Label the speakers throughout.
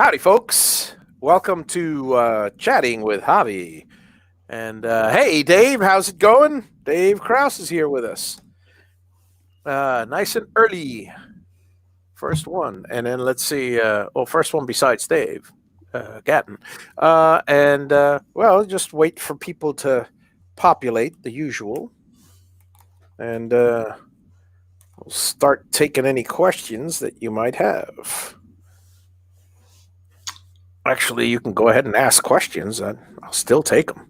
Speaker 1: Howdy, folks. Welcome to Chatting with Javi. And hey, Dave, how's it going? Dave Kraus is here with us. Nice and early. First one. And then let's see. First one besides Dave, Gatton. Well, just wait for people to populate the usual. And we'll start taking any questions that you might have. Actually, you can go ahead and ask questions. I'll still take them.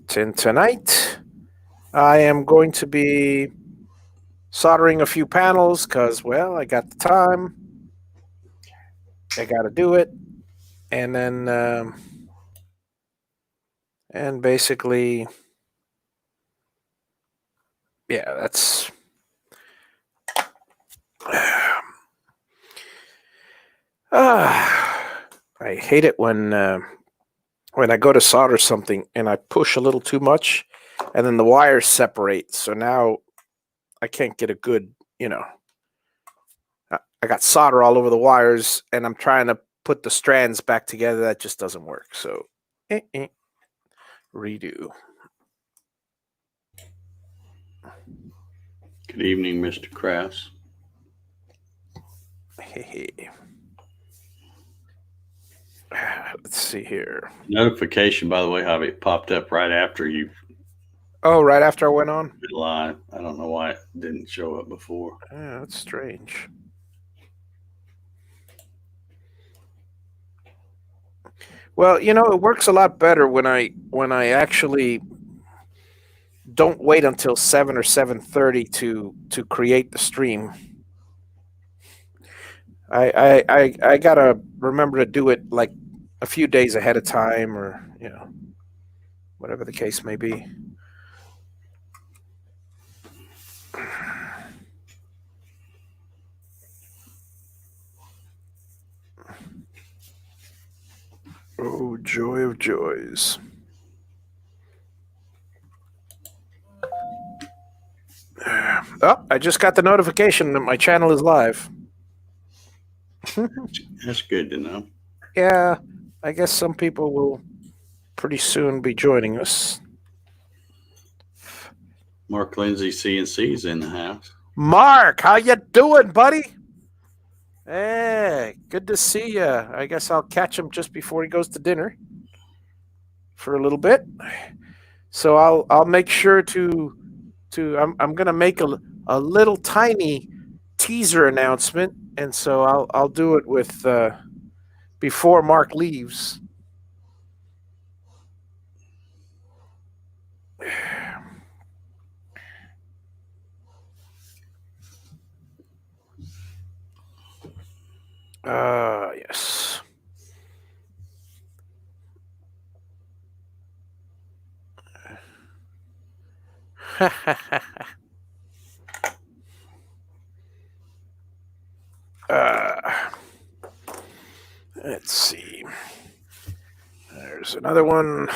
Speaker 1: Tonight, I am going to be soldering a few panels because, well, I got the time. I got to do it. And then, and basically, yeah, that's. I hate it when I go to solder something and I push a little too much, and then the wires separate. So now I can't get a good, I got solder all over the wires, and I'm trying to put the strands back together. That just doesn't work. So, redo.
Speaker 2: Good evening, Mr. Kraus.
Speaker 1: Hey. Let's see here.
Speaker 2: Notification, by the way, Javi, popped up right after you.
Speaker 1: Oh, right after I went on?
Speaker 2: Live. I don't know why it didn't show up before.
Speaker 1: Yeah, that's strange. Well, it works a lot better when I actually don't wait until 7 or 7:30 to create the stream. I gotta remember to do it like a few days ahead of time, or whatever the case may be. Oh, joy of joys. Oh, I just got the notification that my channel is live.
Speaker 2: That's good to know.
Speaker 1: Yeah, I guess some people will pretty soon be joining us.
Speaker 2: Mark Lindsay CNC's in the house.
Speaker 1: Mark, how you doing, buddy? Hey, good to see you. I guess I'll catch him just before he goes to dinner for a little bit. So I'll make sure to I'm gonna make a little tiny teaser announcement, and so I'll do it with before Mark leaves. Yes. Let's see. There's another one.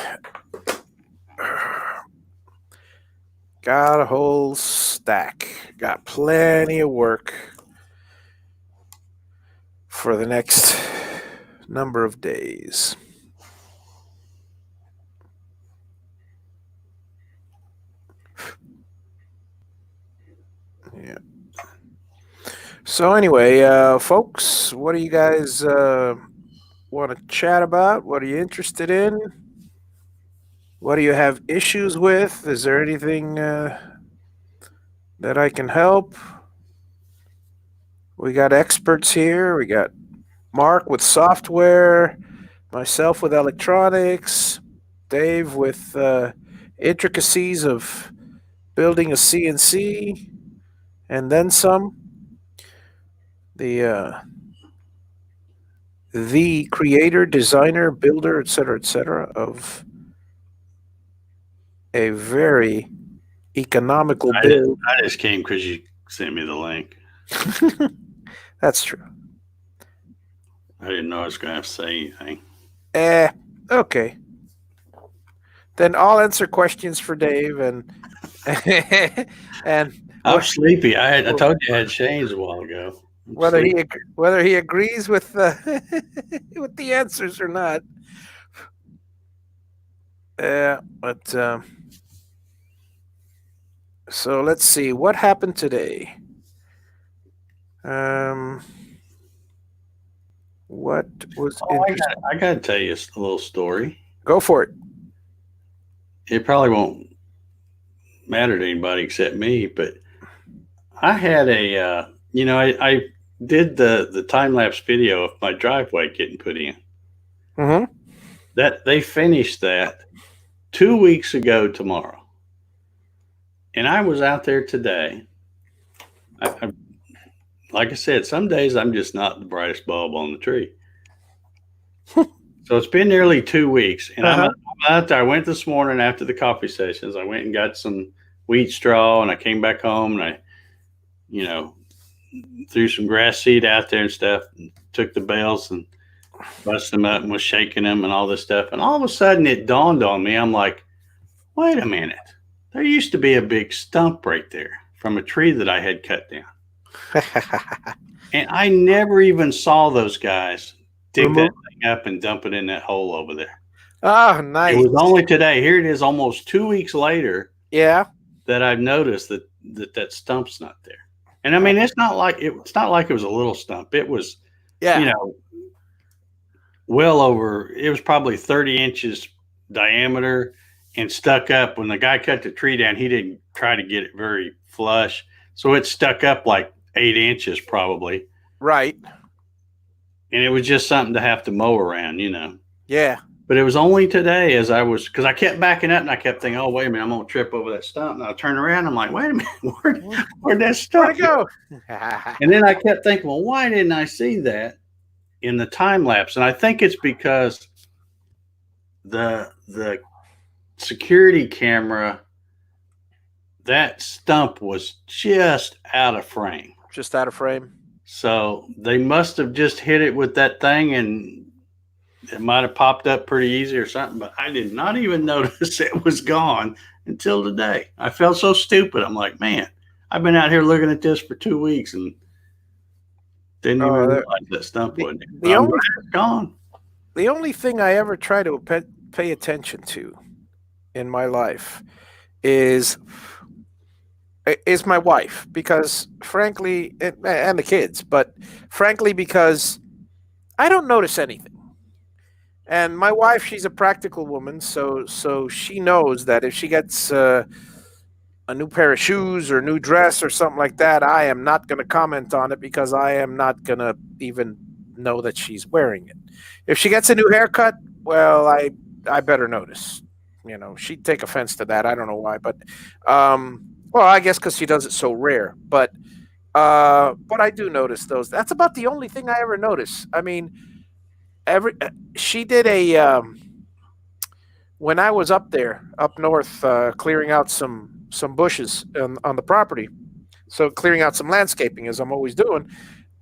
Speaker 1: Got a whole stack. Got plenty of work for the next number of days. Yeah. So anyway, folks, what do you guys want to chat about? What are you interested in? What do you have issues with? Is there anything that I can help? We got experts here. We got Mark with software, myself with electronics, Dave with intricacies of building a CNC, and then some. The creator, designer, builder, etc., of a very economical build.
Speaker 2: I just came because you sent me the link.
Speaker 1: That's true.
Speaker 2: I didn't know I was going to have to say anything.
Speaker 1: Okay. Then I'll answer questions for Dave, and
Speaker 2: I'm
Speaker 1: Or,
Speaker 2: sleepy. I
Speaker 1: or
Speaker 2: told you I had Shane's a while ago. I'm
Speaker 1: whether
Speaker 2: sleepy.
Speaker 1: whether he agrees with with the answers or not. But so let's see what happened today. Um, what was
Speaker 2: Oh,
Speaker 1: interesting?
Speaker 2: I got to tell you a little story.
Speaker 1: Go for it.
Speaker 2: It probably won't matter to anybody except me, but I had I did the time lapse video of my driveway getting put in.
Speaker 1: Mm-hmm.
Speaker 2: That they finished that 2 weeks ago tomorrow, and I was out there today. I, like I said, some days I'm just not the brightest bulb on the tree. So it's been nearly 2 weeks, and
Speaker 1: Uh huh.
Speaker 2: I'm out there. I went this morning after the coffee sessions. I went and got some wheat straw, and I came back home and you know, threw some grass seed out there and stuff, and took the bales and busted them up and was shaking them and all this stuff. And all of a sudden, it dawned on me. I'm like, wait a minute. There used to be a big stump right there from a tree that I had cut down. And I never even saw those guys dig that
Speaker 1: Remove.
Speaker 2: thing up and dump it in that hole over there.
Speaker 1: Oh,
Speaker 2: It
Speaker 1: nice.
Speaker 2: was only today. Here it is, almost 2 weeks later,
Speaker 1: Yeah.
Speaker 2: that I've noticed that stump's not there. And I mean, it's not like it was a little stump. It was, you
Speaker 1: Yeah.
Speaker 2: know, well over. It was probably 30 inches diameter and stuck up. When the guy cut the tree down, he didn't try to get it very flush, so it stuck up like 8 inches probably.
Speaker 1: Right.
Speaker 2: And it was just something to have to mow around.
Speaker 1: Yeah.
Speaker 2: But it was only today as I was, because I kept backing up and I kept thinking, oh, wait a minute, I'm going to trip over that stump. And I turned around, I'm like, wait a minute, where'd that
Speaker 1: Where'd
Speaker 2: stump
Speaker 1: it
Speaker 2: go?
Speaker 1: go?
Speaker 2: And then I kept thinking, well, why didn't I see that in the time lapse? And I think it's because the security camera, that stump was just out of frame.
Speaker 1: Just out of frame.
Speaker 2: So they must have just hit it with that thing and it might have popped up pretty easy or something, but I did not even notice it was gone until today. I felt so stupid. I'm like, man, I've been out here looking at this for 2 weeks and didn't even
Speaker 1: Oh,
Speaker 2: realize that stump
Speaker 1: the
Speaker 2: wasn't there. But
Speaker 1: the
Speaker 2: I'm
Speaker 1: only
Speaker 2: glad it's gone.
Speaker 1: the only thing I ever try to pay attention to in my life is my wife, because frankly, and the kids, but frankly, because I don't notice anything. And my wife, she's a practical woman, so she knows that if she gets a new pair of shoes or new dress or something like that, I am not going to comment on it because I am not going to even know that she's wearing it. If she gets a new haircut, well, I better notice. She'd take offense to that. I don't know why, but well, I guess because she does it so rare. But I do notice those. That's about the only thing I ever notice. I mean, every she did a when I was up there, up north, clearing out some bushes on the property. So clearing out some landscaping, as I'm always doing.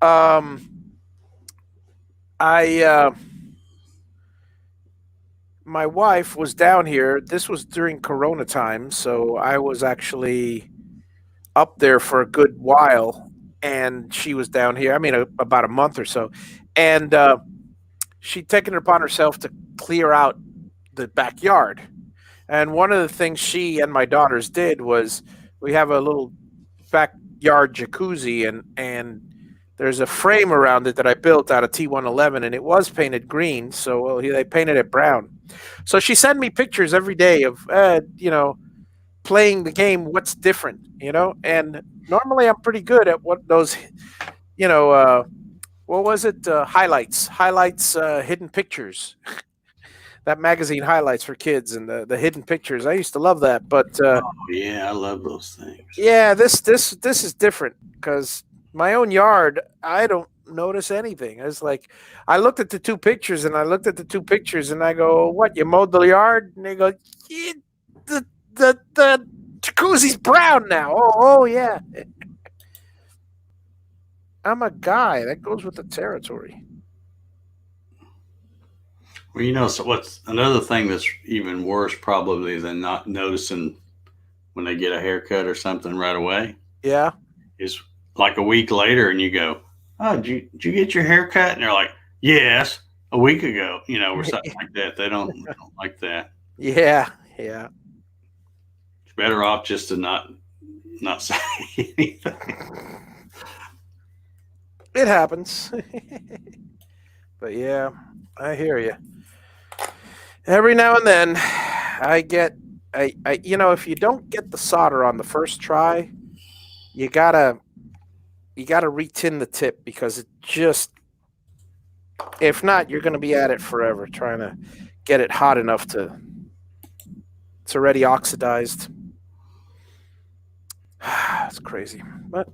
Speaker 1: Um, I My wife was down here. This was during Corona time, so I was actually up there for a good while, and she was down here. I mean, about a month or so, and she'd taken it upon herself to clear out the backyard. And one of the things she and my daughters did was we have a little backyard jacuzzi, and there's a frame around it that I built out of T111, and it was painted green. So well, they painted it brown. So she sent me pictures every day of playing the game. What's different. And normally I'm pretty good at what those you know what was it, highlights, hidden pictures, that magazine highlights for kids, and the hidden pictures. I used to love that, but
Speaker 2: Oh, yeah, I love those things.
Speaker 1: yeah, this is different because my own yard, I don't notice anything. It's like I looked at the two pictures and I looked at the two pictures and I go, "What, you mowed the yard?" And they go, "Yeah, the jacuzzi's brown now." Oh yeah, I'm a guy. That goes with the territory.
Speaker 2: Well, so what's another thing that's even worse probably than not noticing when they get a haircut or something right away?
Speaker 1: Yeah.
Speaker 2: is like a week later, and you go, "Oh, did you get your hair cut?" And they're like, "Yes, a week ago," or something like that. They don't like that.
Speaker 1: Yeah. Yeah.
Speaker 2: It's better off just to not say anything.
Speaker 1: It happens. But yeah, I hear you. Every now and then, I get, if you don't get the solder on the first try, you gotta, you gotta retin the tip because it just, if not, you're gonna be at it forever trying to get it hot enough to, it's already oxidized. It's crazy, but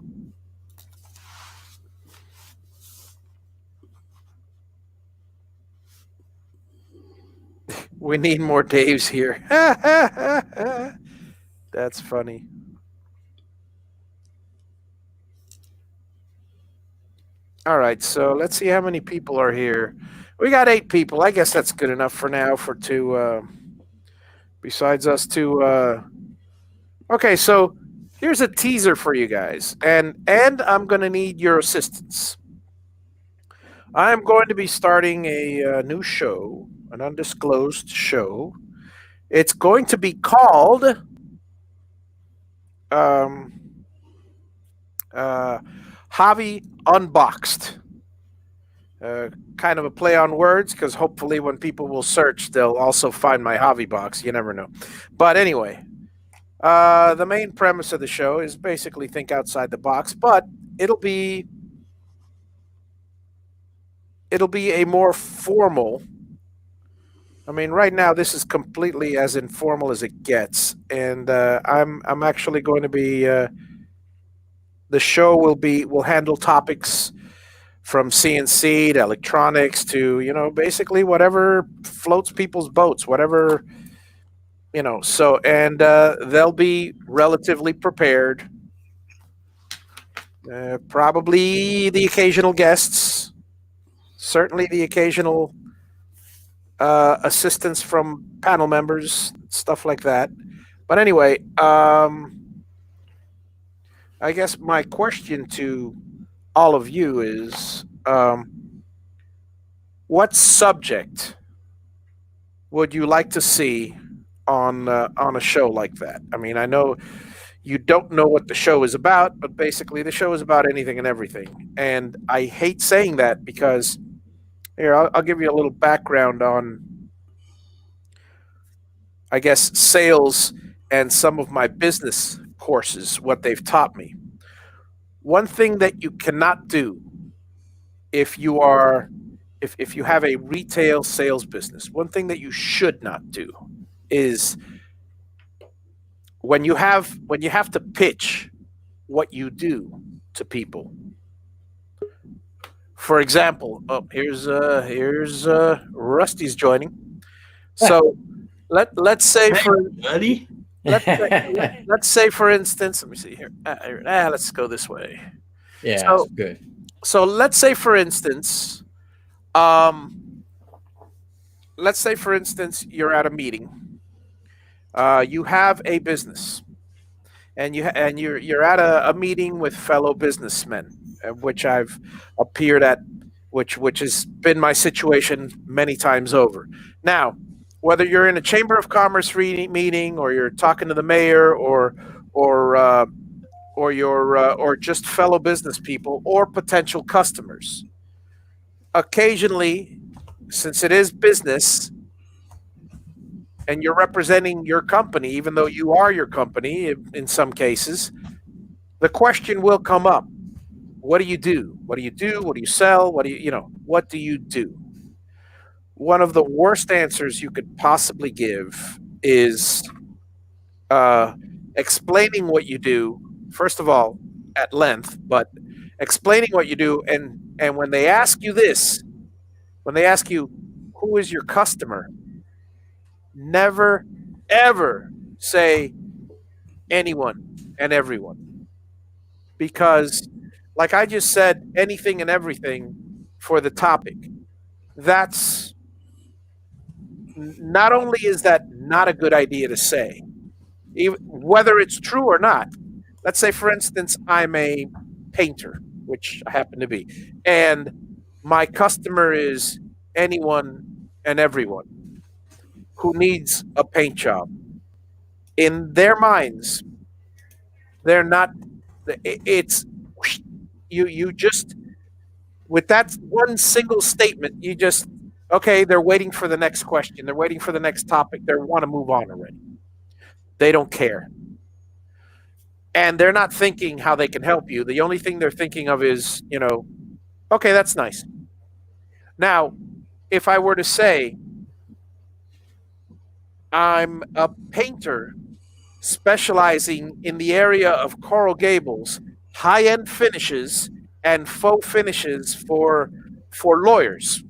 Speaker 1: we need more Daves here. That's funny. All right, so let's see how many people are here. We got 8 people. I guess that's good enough for now for two. Besides us two. Okay, so here's a teaser for you guys, and I'm gonna need your assistance. I'm going to be starting a new show, an undisclosed show. It's going to be called um, uh, Javi Unboxed. Kind of a play on words because hopefully when people will search, they'll also find my Javi box. You never know. But anyway, the main premise of the show is basically think outside the box, but it'll be it'll be a more formal. I mean, right now this is completely as informal as it gets, and I'm actually going to be the show will handle topics from CNC to electronics to basically whatever floats people's boats, whatever So and they'll be relatively prepared. Probably the occasional guests, certainly the occasional assistance from panel members, stuff like that. But anyway, I guess my question to all of you is, what subject would you like to see on a show like that? I mean, I know you don't know what the show is about, but basically the show is about anything and everything. And I hate saying that because here I'll give you a little background on, I guess, sales and some of my business courses, what they've taught me. One thing that you cannot do if you are if you have a retail sales business, one thing that you should not do is when you have to pitch what you do to people. For example, oh, here's Rusty's joining. So let's say
Speaker 2: Hey,
Speaker 1: for
Speaker 2: buddy.
Speaker 1: let's say,
Speaker 3: Yeah,
Speaker 1: let's say for instance, let me see here. Let's go this way.
Speaker 3: it's
Speaker 1: So
Speaker 3: good.
Speaker 1: so um, let's say for instance, you're at a meeting. You have a business, and you're at a meeting with fellow businessmen, which I've appeared at, which has been my situation many times over. Now, whether you're in a chamber of commerce meeting, or you're talking to the mayor, or or just fellow business people or potential customers, occasionally, since it is business and you're representing your company, even though you are your company in some cases, the question will come up. What do you do? What do you do? What do you sell? What do you do? One of the worst answers you could possibly give is uh, explaining what you do, first of all, at length, but explaining what you do. And when they ask you this, when they ask you, who is your customer, never, ever say anyone and everyone. Because, like I just said, anything and everything for the topic. That's not only is that not a good idea to say, even, whether it's true or not. let's say, for instance, I'm a painter, which I happen to be, and my customer is anyone and everyone who needs a paint job. In their minds, they're not. It's you just with that one single statement, you just okay. They're waiting for the next question. They're waiting for the next topic. They want to move on already. They don't care, and they're not thinking how they can help you. The only thing they're thinking of is, okay, that's nice. Now, if I were to say I'm a painter specializing in the area of Coral Gables, high-end finishes and faux finishes for lawyers.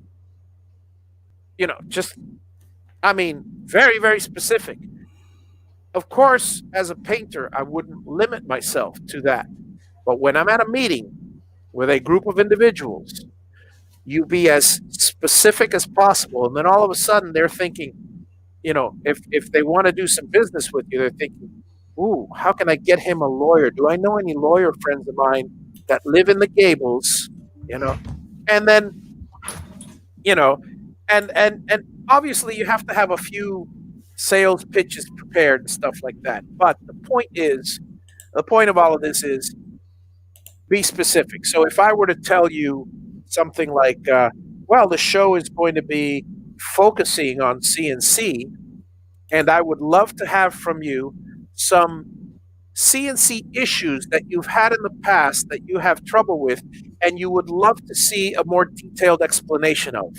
Speaker 1: Just I mean, very very specific. Of course, as a painter, I wouldn't limit myself to that. But when I'm at a meeting with a group of individuals, you be as specific as possible, and then all of a sudden they're thinking, if they want to do some business with you, they're thinking, ooh, how can I get him a lawyer? Do I know any lawyer friends of mine that live in the Gables? You know, and then and obviously you have to have a few sales pitches prepared and stuff like that. But the point of all of this is be specific. So if I were to tell you something like, well, the show is going to be focusing on CNC, and I would love to have from you some CNC issues that you've had in the past that you have trouble with, and you would love to see a more detailed explanation of.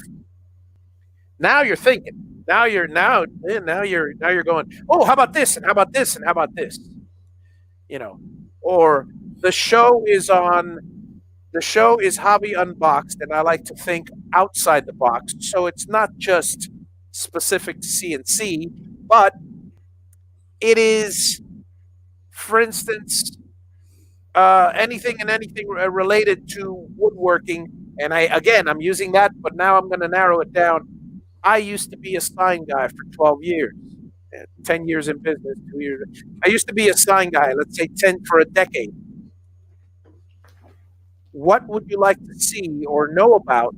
Speaker 1: Now you're thinking. Now you're going. Oh, how about this? And how about this? And how about this? You know, or the show is on. The show is Hobby Unboxed, and I like to think outside the box. So it's not just specific to CNC, but it is, for instance, anything and anything related to woodworking. And I'm using that, but now I'm going to narrow it down. I used to be a sign guy for 12 years, 10 years in business, 2 years. I used to be a sign guy, let's say 10 for a decade. What would you like to see or know about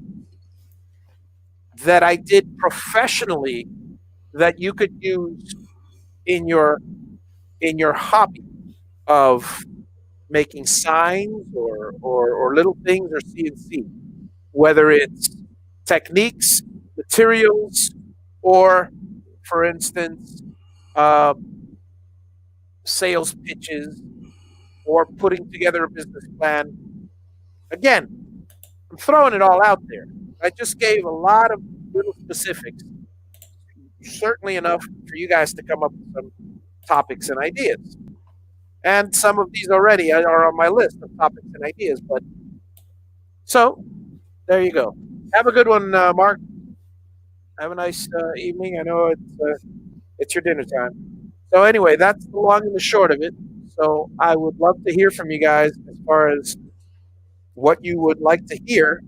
Speaker 1: that I did professionally that you could use in your hobby of making signs or little things or CNC, whether it's techniques, materials, or, for instance, uh, sales pitches or putting together a business plan. Again, I'm throwing it all out there. I just gave a lot of little specifics, certainly enough for you guys to come up with some topics and ideas. And some of these already are on my list of topics and ideas. But so there you go. Have a good one, Mark. Have a nice evening. I know it's your dinner time. So anyway, that's the long and the short of it. So I would love to hear from you guys as far as what you would like to hear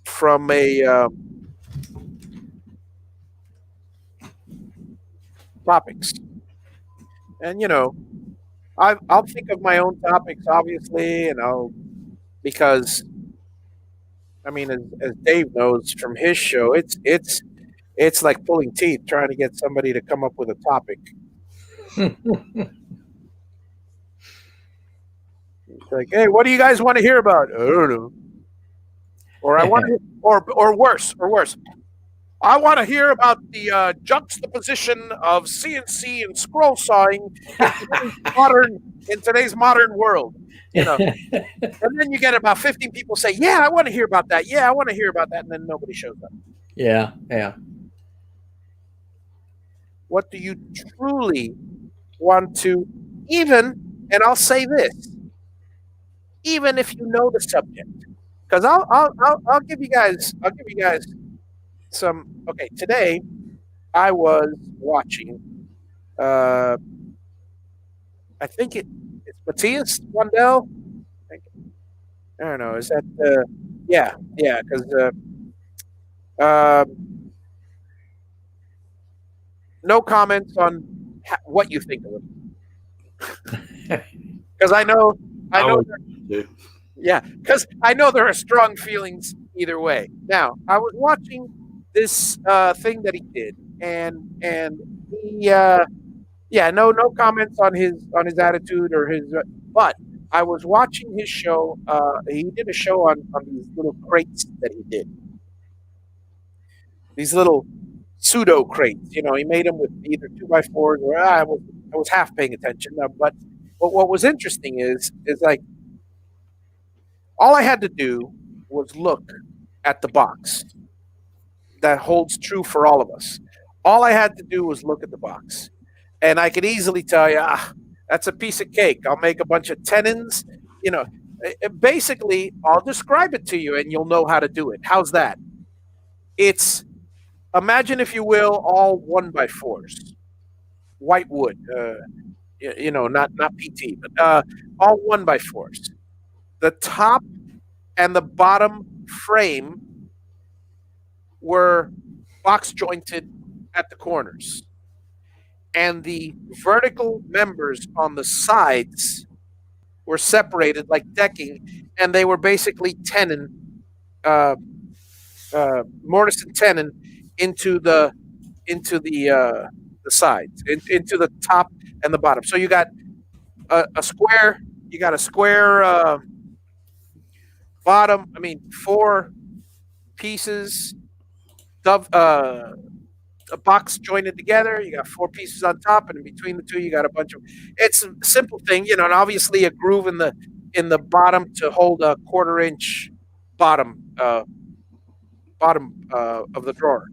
Speaker 1: from a topics. And I'll think of my own topics, obviously, and I'll because I mean, as Dave knows from his show, it's like pulling teeth trying to get somebody to come up with a topic. It's like, hey, what do you guys want to hear about? I don't know. Or I want to, or worse. I want to hear about the juxtaposition of CNC and scroll sawing in today's modern world. And then you get about 15 people say, "Yeah, I want to hear about that. Yeah, I want to hear about that," and then nobody shows up.
Speaker 3: Yeah, yeah.
Speaker 1: What do you truly want to even? And I'll say this: even if you know the subject, because I'll give you guys some. Okay, today I was watching. Uh, I think it's Matthias Wandel. I don't know. Is that yeah, yeah? Because uh, no comments on what you think of him. because I
Speaker 2: I
Speaker 1: know,
Speaker 2: would do.
Speaker 1: yeah, because I know there are strong feelings either way. Now, I was watching this thing that he did, and he, yeah, no comments on his attitude or his, but I was watching his show. He did a show on these little crates that he did, these little pseudo crates. You know, he made them with either 2x4s or I was half paying attention. But what was interesting is like all I had to do was look at the box. That holds true for all of us. All I had to do was look at the box, and I could easily tell you, that's a piece of cake. I'll make a bunch of tenons. You know, basically, I'll describe it to you, and you'll know how to do it. How's that? It's imagine, if you will, all 1x4s, white wood. You know, not PT, but all 1x4s. The top and the bottom frame were box jointed at the corners, and the vertical members on the sides were separated like decking, and they were basically tenon, uh, mortise and tenon into the sides, into the top and the bottom. So you got a square, you got a square bottom. I mean, four pieces, a box jointed together. You got four pieces on top, and in between the two, you got a bunch of. It's a simple thing, you know, and obviously a groove in the bottom to hold a quarter-inch bottom of the drawer.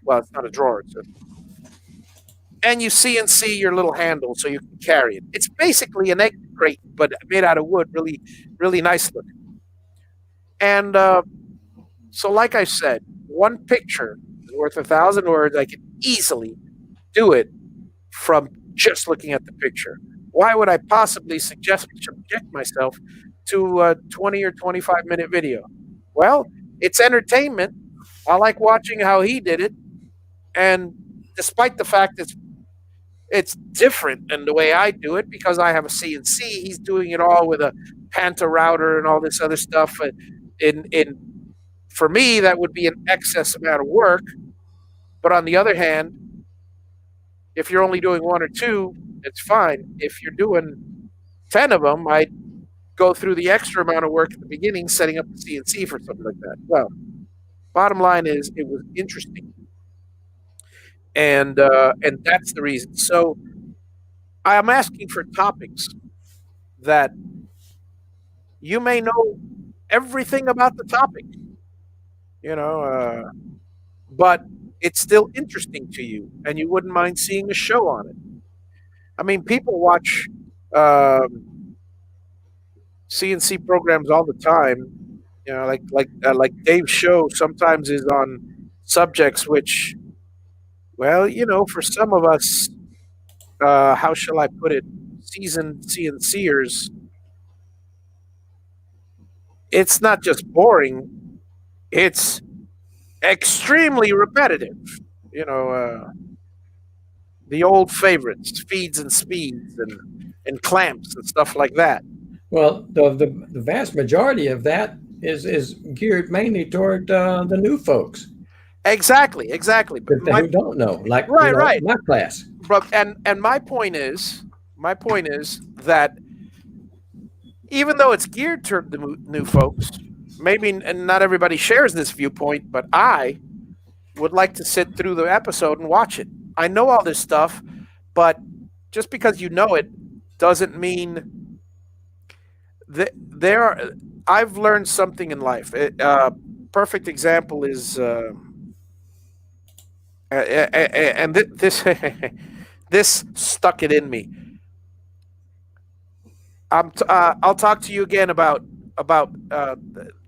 Speaker 1: Well, it's not a drawer. And you CNC your little handle so you can carry it. It's basically an egg crate, but made out of wood, really nice looking. And so, like I said, one picture is worth 1,000 words. I can easily do it from just looking at the picture. Why would I possibly subject myself to a 20 or 25-minute video? Well, it's entertainment. I like watching how he did it, and despite the fact it's different than the way I do it because I have a CNC, he's doing it all with a Panta router and all this other stuff. In For me, that would be an excess amount of work. But on the other hand, if you're only doing one or two, it's fine. If you're doing 10 of them, I'd go through the extra amount of work at the beginning, setting up the CNC for something like that. Well, bottom line is it was interesting, and that's the reason. So I'm asking for topics that you may know everything about the topic, you know, but it's still interesting to you, and you wouldn't mind seeing a show on it. I mean, people watch CNC programs all the time. You know, like Dave's show sometimes is on subjects which, well, you know, for some of us, how shall I put it, seasoned CNCers, it's not just boring; it's extremely repetitive. You know, the old favorites, feeds and speeds, and clamps and stuff like that.
Speaker 3: Well, the vast majority of that is geared mainly toward the new folks
Speaker 1: Exactly. But
Speaker 3: who don't know, like
Speaker 1: right.
Speaker 3: my class.
Speaker 1: But and my point is that even though it's geared toward the new folks, maybe and not everybody shares this viewpoint, but I would like to sit through the episode and watch it. I know all this stuff, but just because you know it doesn't mean that there are. I've learned something in life. Perfect example is, and this this stuck it in me. I'll talk to you again about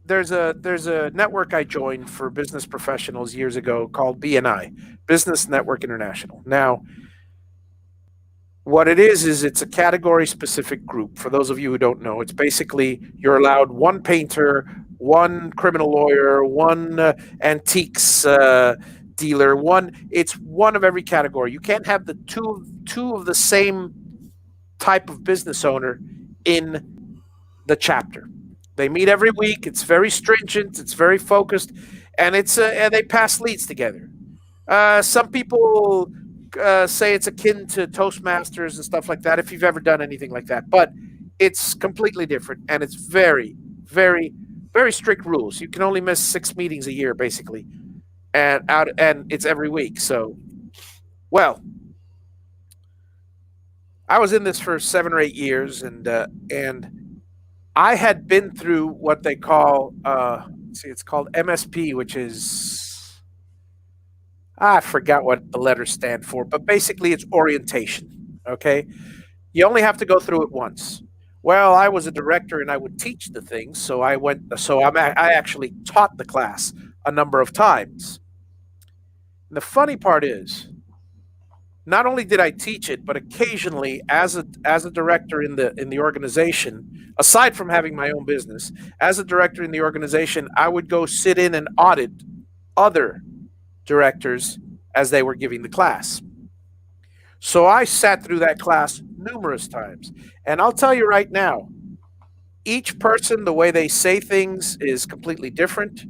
Speaker 1: there's a network I joined for business professionals years ago called BNI, Business Network International. Now, what it is it's a category specific group. For those of you who don't know, it's basically you're allowed one painter, one criminal lawyer, one antiques dealer, it's one of every category. You can't have the two of the same type of business owner in the chapter. They meet every week. It's very stringent. It's very focused, and and they pass leads together. Some people say it's akin to Toastmasters and stuff like that. If you've ever done anything like that, but it's completely different, and it's very, very, very strict rules. You can only miss 6 meetings a year, basically, and it's every week. So, well, I was in this for 7 or 8 years, and I had been through what they call it's called MSP, which is I forgot what the letters stand for, but basically it's orientation. Okay, you only have to go through it once. Well, I was a director and I would teach the things, so I went. So I actually taught the class a number of times. And the funny part is, not only did I teach it, but occasionally, as a director in the organization, aside from having my own business, as a director in the organization, I would go sit in and audit other directors as they were giving the class. So I sat through that class numerous times, and I'll tell you right now, each person, the way they say things is completely different.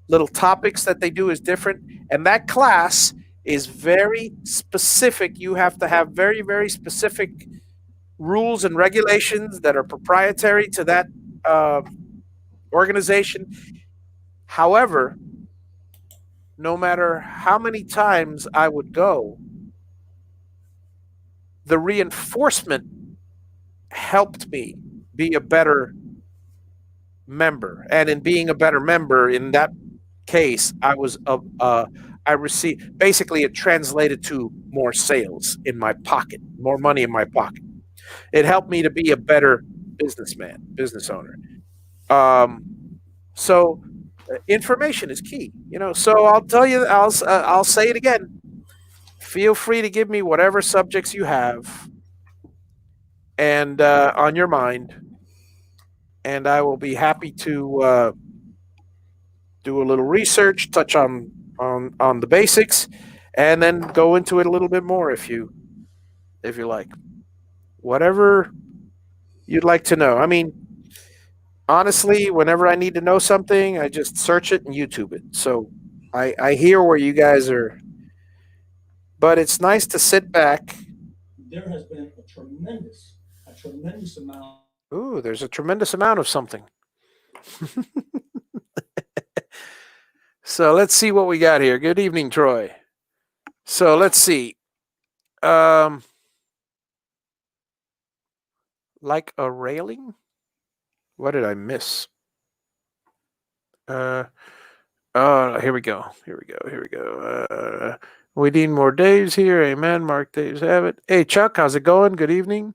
Speaker 1: Little topics that they do is different, and that class is very specific. You have to have very, very specific rules and regulations that are proprietary to that uh, organization. However, no matter how many times I would go, the reinforcement helped me be a better member. And in being a better member, in that case, I received basically it translated to more sales in my pocket, more money in my pocket. It helped me to be a better businessman, business owner. Um, so information is key, you know. So I'll tell you, I'll say it again. Feel free to give me whatever subjects you have and on your mind, and I will be happy to do a little research, touch on the basics, and then go into it a little bit more if you like. Whatever you'd like to know. I mean, honestly, whenever I need to know something, I just search it and YouTube it. So I hear where you guys are, but it's nice to sit back.
Speaker 3: There has been a tremendous amount.
Speaker 1: Ooh, there's a tremendous amount of something. So let's see what we got here. Good evening, Troy. So let's see. Um, like a railing? What did I miss? Uh, oh, here we go. Here we go. Here we go. We need more Daves here. Amen. Mark Daves have it. Hey, Chuck, how's it going? Good evening.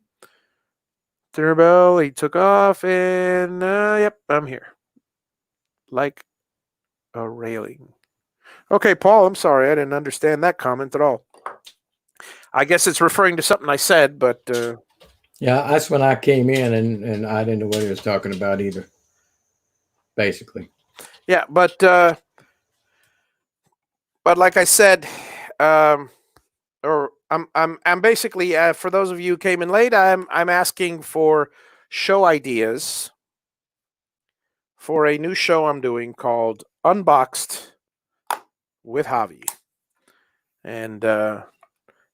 Speaker 1: Bell, he took off, and yep, I'm here. Like a railing. Okay, Paul, I'm sorry. I didn't understand that comment at all. I guess it's referring to something I said, but
Speaker 3: Yeah, that's when I came in and I didn't know what he was talking about either. Basically.
Speaker 1: yeah, but like I said, or I'm basically for those of you who came in late, I'm asking for show ideas for a new show I'm doing called Unboxed with Javi, and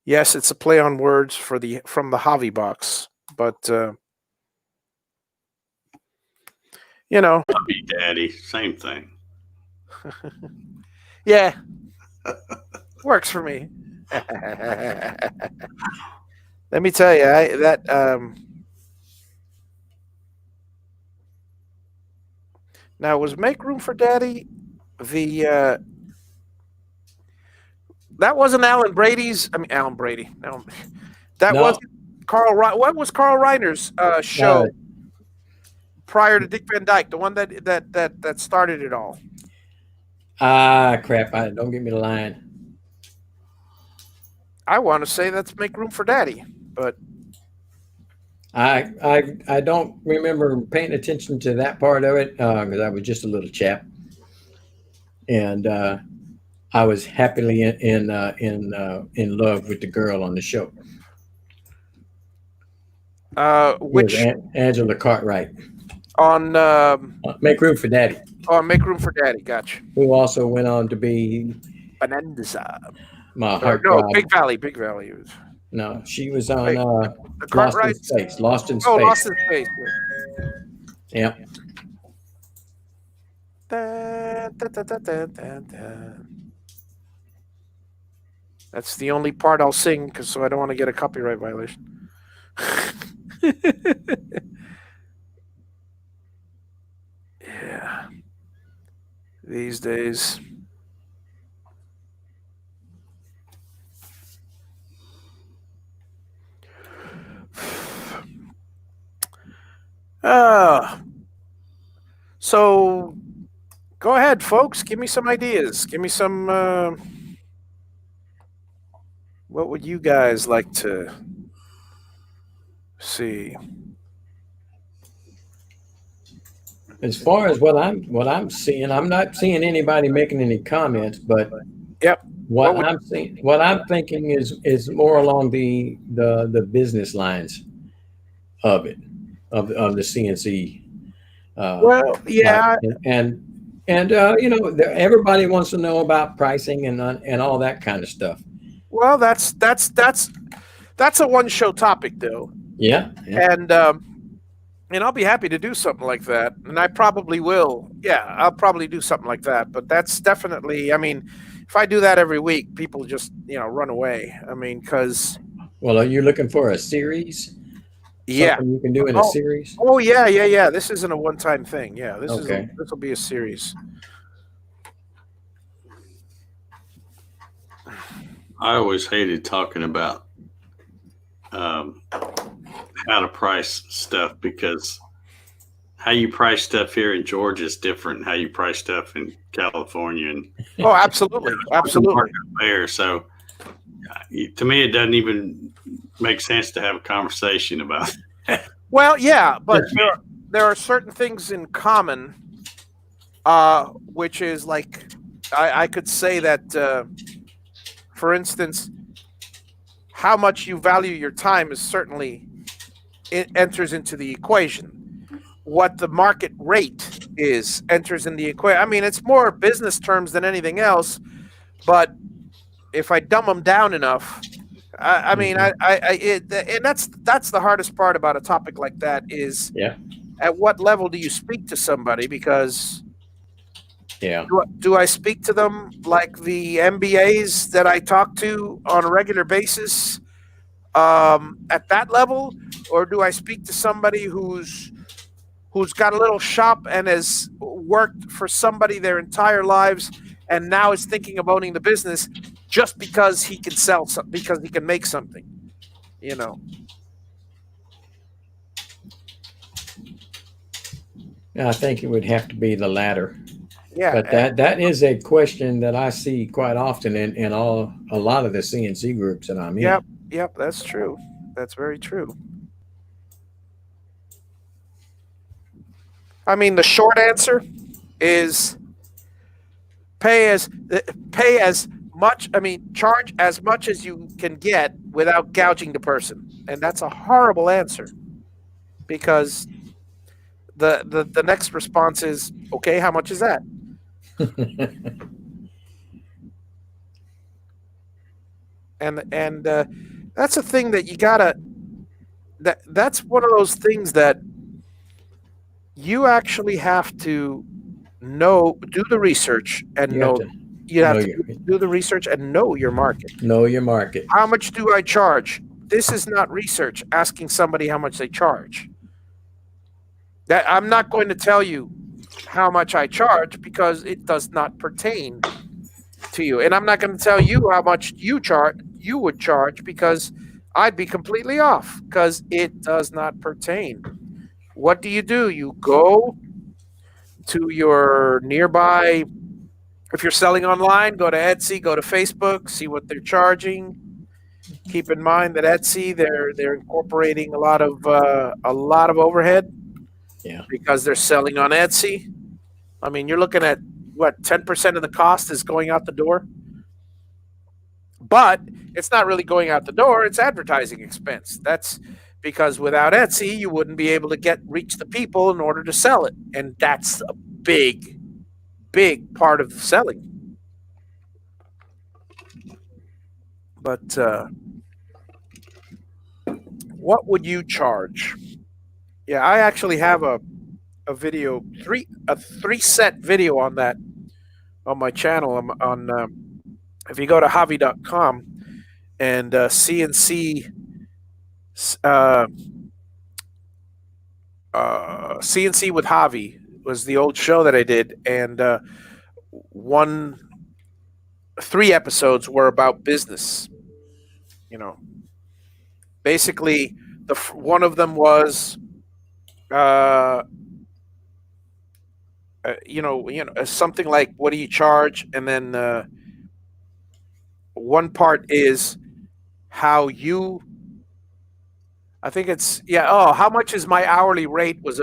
Speaker 1: yes, it's a play on words from the Javi box, but you know,
Speaker 2: Puppy daddy, same thing.
Speaker 1: yeah, works for me. Let me tell you, now was Make Room for Daddy the that wasn't Alan Brady's. I mean, Alan Brady. No, that
Speaker 3: No,
Speaker 1: wasn't Carl. What was Carl Reiner's show prior to Dick Van Dyke? The one that started it all.
Speaker 3: crap! Don't give me the line.
Speaker 1: I want to say that's Make Room for Daddy, but
Speaker 3: I don't remember paying attention to that part of it because I was just a little chap, and I was happily in love with the girl on the show. Here's
Speaker 1: Which
Speaker 3: Angela Cartwright.
Speaker 1: on
Speaker 3: Make Room for Daddy,
Speaker 1: Make Room for Daddy. Gotcha.
Speaker 3: who also went on to be
Speaker 1: Bonanza.
Speaker 3: my
Speaker 1: Or no,
Speaker 3: heartthrob.
Speaker 1: Big Valley. Big Valley.
Speaker 3: No, she was on
Speaker 1: Wait, the
Speaker 3: Lost in
Speaker 1: Cartwrights.
Speaker 3: Space. Lost in
Speaker 1: Oh,
Speaker 3: Space.
Speaker 1: Lost in Space.
Speaker 3: Yeah.
Speaker 1: That's the only part I'll sing, because so I don't want to get a copyright violation. Yeah. These days. So go ahead, folks. Give me some ideas. Give me some. What would you guys like to see?
Speaker 3: As far as what I'm seeing, I'm not seeing anybody making any comments, but
Speaker 1: Yep.
Speaker 3: what I'm seeing, what I'm thinking is more along the business lines of it, of the CNC.
Speaker 1: Well, yeah.
Speaker 3: And everybody wants to know about pricing and all that kind of stuff.
Speaker 1: Well, that's a one-show topic, though.
Speaker 3: Yeah.
Speaker 1: And I'll be happy to do something like that, and I probably will. Yeah, I'll probably do something like that. But that's definitely. I mean, if I do that every week, people just run away. I mean, because
Speaker 3: Well, are you looking for a series?
Speaker 1: yeah.
Speaker 3: Something you can do in a series?
Speaker 1: Oh yeah. This isn't a one-time thing. Yeah, this will be a series.
Speaker 2: I always hated talking about how to price stuff, because how you price stuff here in Georgia is different than how you price stuff in California. And
Speaker 1: oh, absolutely.
Speaker 2: Fair. So to me, it doesn't even make sense to have a conversation about it.
Speaker 1: Well, yeah, but there are certain things in common, which is like I could say that, for instance, how much you value your time is certainly it enters into the equation. What the market rate is enters in the equation. I mean, it's more business terms than anything else, but if I dumb them down enough, I mean, and that's the hardest part about a topic like that is at what level do you speak to somebody? Because do I speak to them like the MBAs that I talk to on a regular basis at that level, or do I speak to somebody who's got a little shop and has worked for somebody their entire lives and now is thinking of owning the business just because he can sell something, because he can make something,
Speaker 3: I think it would have to be the latter.
Speaker 1: Yeah,
Speaker 3: but that is a question that I see quite often in a lot of the CNC groups that I'm in.
Speaker 1: Yep, that's true. That's very true. I mean, the short answer is pay as much. I mean, charge as much as you can get without gouging the person, and that's a horrible answer, because the next response is, okay, how much is that? and that's a thing that you gotta. That's one of those things that you actually have to do the research and know. You have to do the research and know your market.
Speaker 3: Know your market.
Speaker 1: How much do I charge? This is not research asking somebody how much they charge. That I'm not going to tell you how much I charge, because it does not pertain to you, and I'm not going to tell you how much you would charge, because I'd be completely off, because it does not pertain. What do? You go to your nearby. If you're selling online, go to Etsy, go to Facebook, see what they're charging. Keep in mind that Etsy, they're incorporating a lot of overhead, because they're selling on Etsy. I mean, you're looking at what, 10% of the cost is going out the door, but it's not really going out the door. It's advertising expense. because without Etsy, you wouldn't be able to reach the people in order to sell it, and that's a big, big part of selling. But what would you charge? Yeah, I actually have a video a 3 set video on that on my channel. On if you go to Javi.com and CNC uh, CNC with Javi was the old show that I did, and one 3 episodes were about business. You know, basically, one of them was, uh, something like, what do you charge, and then one part is how you. I think it's, yeah. Oh, how much is my hourly rate? Was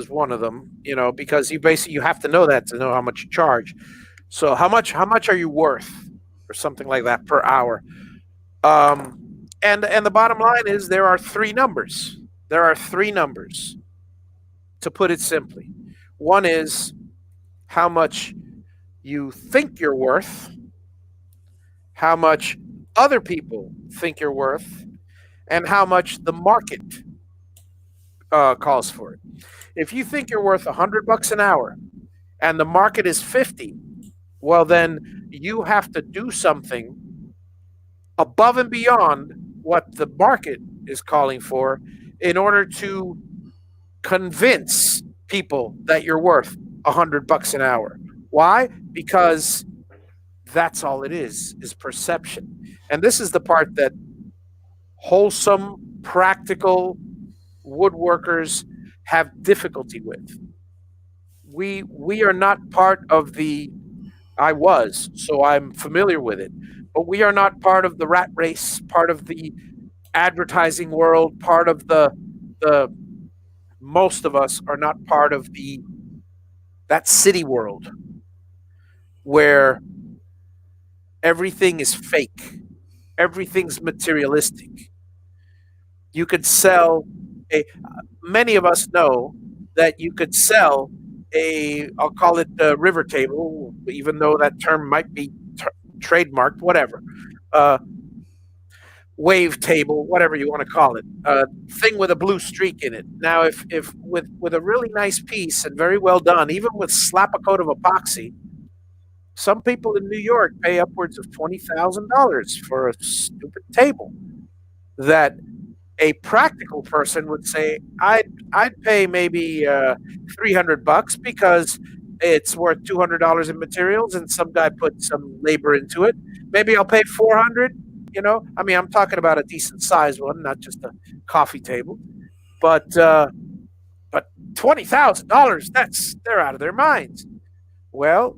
Speaker 1: one of them. Because you have to know that to know how much you charge. So how much are you worth, or something like that, per hour? And the bottom line is there are three numbers. There are three numbers, to put it simply. One is how much you think you're worth, how much other people think you're worth, and how much the market calls for it. If you think you're worth $100 an hour and the market is 50, well, then you have to do something above and beyond what the market is calling for in order to convince people that you're worth $100 an hour. Why? Because that's all it is perception. And this is the part that wholesome, practical woodworkers have difficulty with. We are not part of the, I was, so I'm familiar with it, but we are not part of the rat race, part of the advertising world, part of the most of us are not part of that city world where everything is fake, everything's materialistic. You could sell a many of us know that you could sell I'll call it the river table, even though that term might be trademarked, whatever. Uh, Wave table, whatever you want to call it, thing with a blue streak in it. Now, if with a really nice piece and very well done, even with slap a coat of epoxy, some people in New York pay upwards of $20,000 for a stupid table that a practical person would say, I'd pay maybe $300 because it's worth $200 in materials and some guy put some labor into it. Maybe I'll pay 400. I mean, I'm talking about a decent sized one, not just a coffee table. But $20,000, they're out of their minds. Well,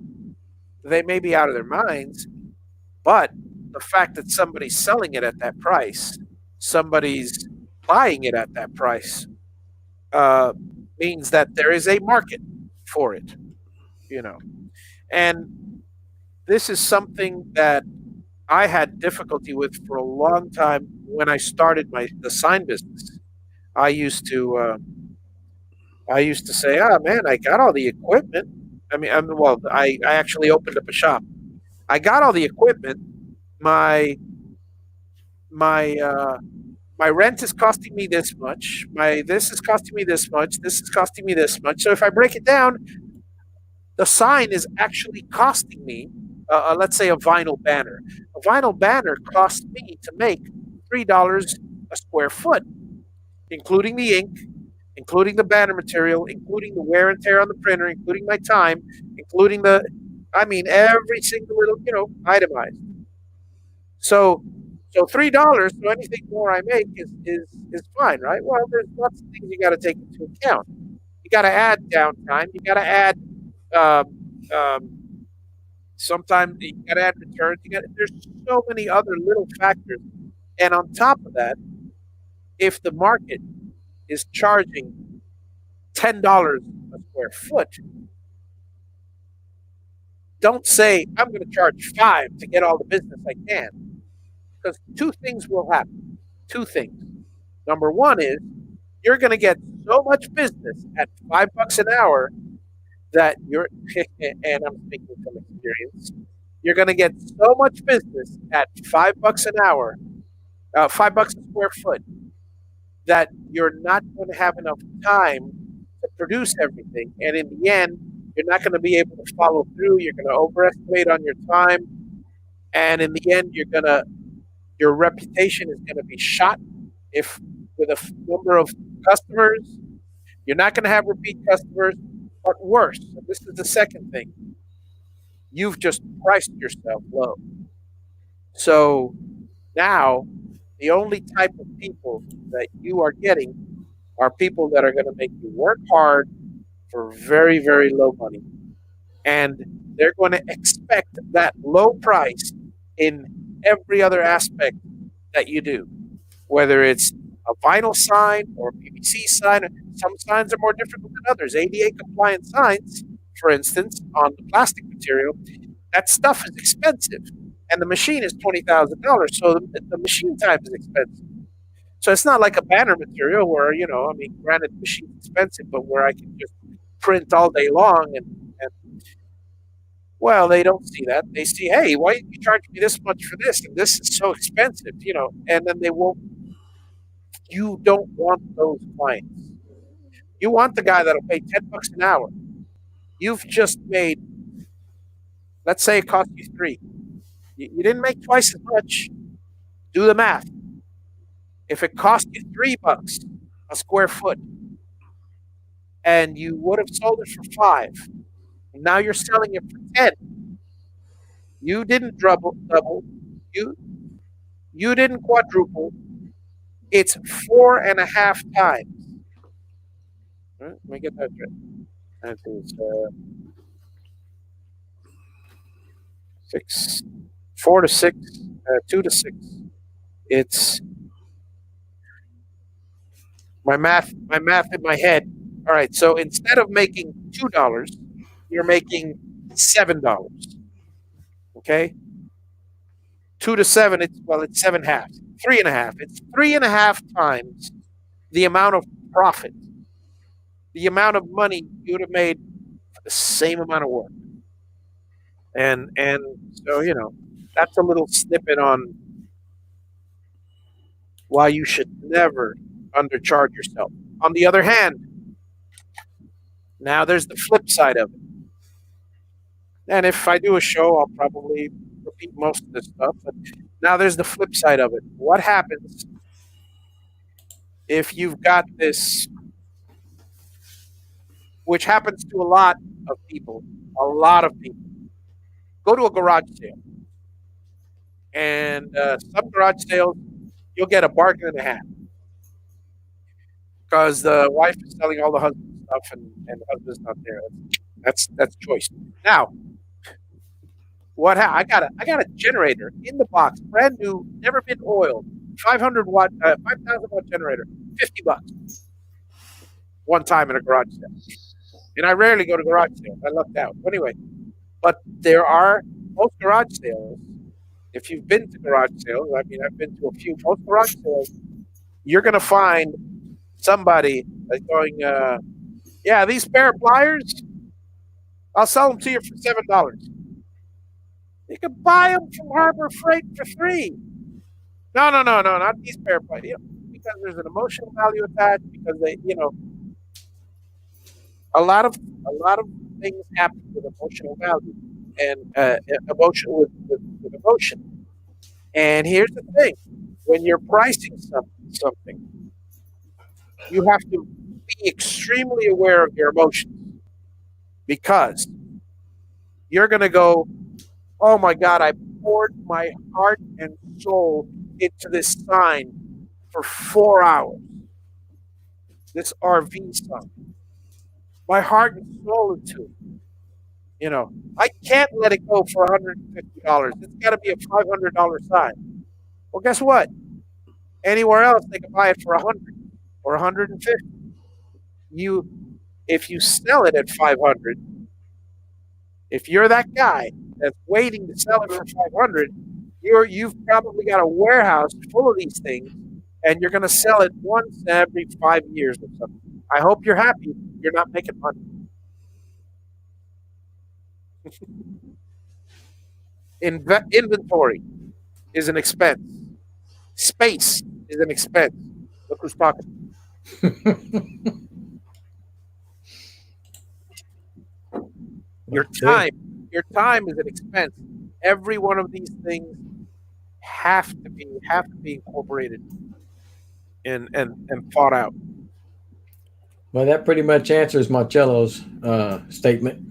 Speaker 1: they may be out of their minds, but the fact that somebody's selling it at that price, somebody's buying it at that price, uh, means that there is a market for it. You know, and this is something that I had difficulty with for a long time when I started the sign business. I used to uh, I used to say, "Ah, man, I got all the equipment." Well, I actually opened up a shop. I got all the equipment. My my uh, my rent is costing me this much. My this is costing me this much. This is costing me this much. So if I break it down, the sign is actually costing me, let's say, a vinyl banner. A vinyl banner costs me to make $3 a square foot, including the ink, including the banner material, including the wear and tear on the printer, including my time, including every single little, itemized. So, so $3. So anything more I make is fine, right? Well, there's lots of things you got to take into account. You got to add downtime. You got to add um, um, sometimes you got to add returns. There's so many other little factors, and on top of that, if the market is charging $10 a square foot, don't say I'm going to charge 5 to get all the business I can, because two things will happen. Two things. Number one is you're going to get so much business at $5 an hour that you're, and I'm speaking from experience, you're going to get so much business at $5 an hour, $5 a square foot, that you're not going to have enough time to produce everything. And in the end, you're not going to be able to follow through. You're going to overestimate on your time. And in the end, your reputation is going to be shot if with a number of customers. You're not going to have repeat customers. But worse, and this is the second thing, you've just priced yourself low. So now the only type of people that you are getting are people that are going to make you work hard for very, very low money. And they're going to expect that low price in every other aspect that you do, whether it's a vinyl sign or a PVC sign. Some signs are more difficult than others. ADA compliant signs, for instance, on the plastic material, that stuff is expensive. And the machine is $20,000. So the machine time is expensive. So it's not like a banner material where, I mean, granted, the machine's expensive, but where I can just print all day long and well, they don't see that. They see, hey, why did you charge me this much for this? And this is so expensive. And then they won't, you don't want those clients. You want the guy that'll pay $10 an hour. You've just made, let's say it cost you three. You didn't make twice as much. Do the math. If it cost you $3 a square foot and you would have sold it for five, and now you're selling it for 10, you didn't double, you you didn't quadruple. It's 4.5 times. Let me get that straight. I think it's six, 4 to 6, 2 to 6. It's my math in my head. All right, so instead of making $2, you're making $7. Okay, 2 to 7. It's 7 halves, 3.5. It's 3.5 times the amount of profit, the amount of money you would have made for the same amount of work. And so that's a little snippet on why you should never undercharge yourself. On the other hand, now there's the flip side of it. And if I do a show, I'll probably repeat most of this stuff. But now there's the flip side of it. What happens if you've got this, which happens to a lot of people, go to a garage sale. And some garage sales, you'll get a bargain and a half because the wife is selling all the husband stuff and the husband's not there. That's choice. Now, I got a generator in the box, brand new, never been oiled, 500 watt, 5,000 watt generator, $50 one time in a garage sale. And I rarely go to garage sales. I lucked out. Anyway, but there are most garage sales. If you've been to garage sales, I mean, I've been to a few. Most garage sales, you're going to find somebody going, yeah, these pair of pliers, I'll sell them to you for $7. You can buy them from Harbor Freight for $3. No, not these pair of pliers. Because there's an emotional value attached. Because a lot of things happen with emotional value and emotion with emotion. And here's the thing: when you're pricing something, you have to be extremely aware of your emotions because you're going to go, oh my God, I poured my heart and soul into this sign for 4 hours. This RV sign. My heart and soul into it. I can't let it go for $150. It's got to be a $500 sign. Well, guess what? Anywhere else, they can buy it for 100 or 150. If you sell it at 500, if you're that guy that's waiting to sell it for 500, you've probably got a warehouse full of these things and you're going to sell it once every 5 years or something. I hope you're happy. You're not making money. Inventory is an expense. Space is an expense. Look who's talking. Your
Speaker 3: Yeah.
Speaker 1: your time is an expense. Every one of these things have to be incorporated and thought out.
Speaker 3: Well, that pretty much answers Marcello's statement.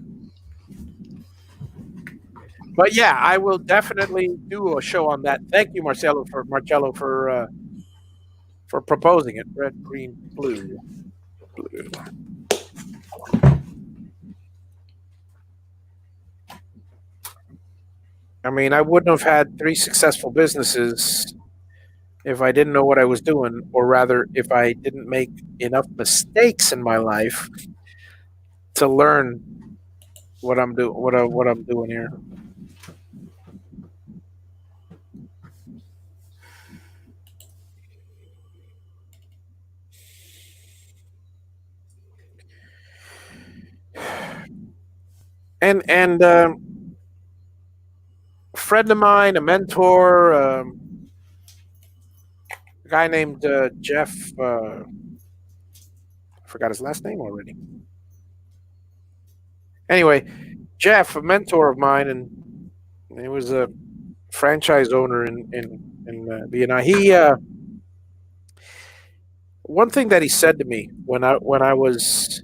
Speaker 1: But yeah, I will definitely do a show on that. Thank you, Marcello for proposing it. Red, green, blue, blue. I mean, I wouldn't have had 3 successful businesses if I didn't know what I was doing, or rather, if I didn't make enough mistakes in my life to learn what I'm doing here. And a friend of mine, a mentor, a guy named Jeff. I forgot his last name already. Anyway, Jeff, a mentor of mine, and he was a franchise owner in Vietnam. He one thing that he said to me when I wasn't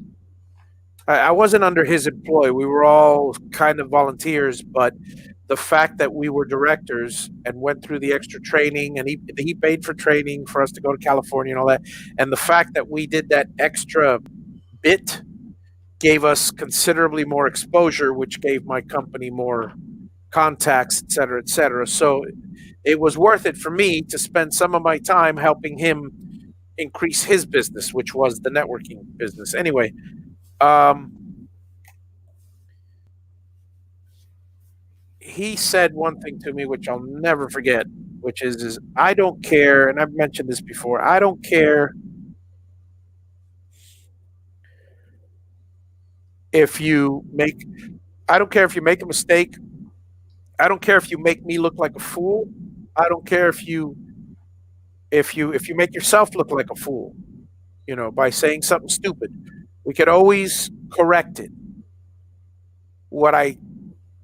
Speaker 1: under his employ. We were all kind of volunteers, but the fact that we were directors and went through the extra training, and he paid for training for us to go to California and all that, and the fact that we did that extra bit gave us considerably more exposure, which gave my company more contacts, et cetera, et cetera. So it was worth it for me to spend some of my time helping him increase his business, which was the networking business. Anyway, um, he said one thing to me which I'll never forget, which is I don't care, and I've mentioned this before. I don't care if you make I don't care if you make a mistake. I don't care if you make me look like a fool. I don't care if you make yourself look like a fool, by saying something stupid. We could always correct it. What I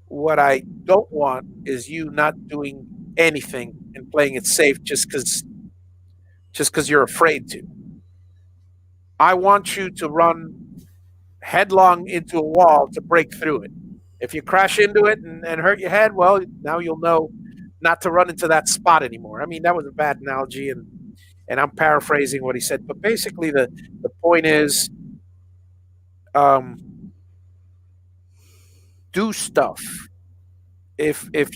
Speaker 1: what I don't want is you not doing anything and playing it safe just because you're afraid to. I want you to run headlong into a wall to break through it. If you crash into it and hurt your head, well, now you'll know not to run into that spot anymore. I mean, that was a bad analogy, and I'm paraphrasing what he said, but basically the point is, um, do stuff. If if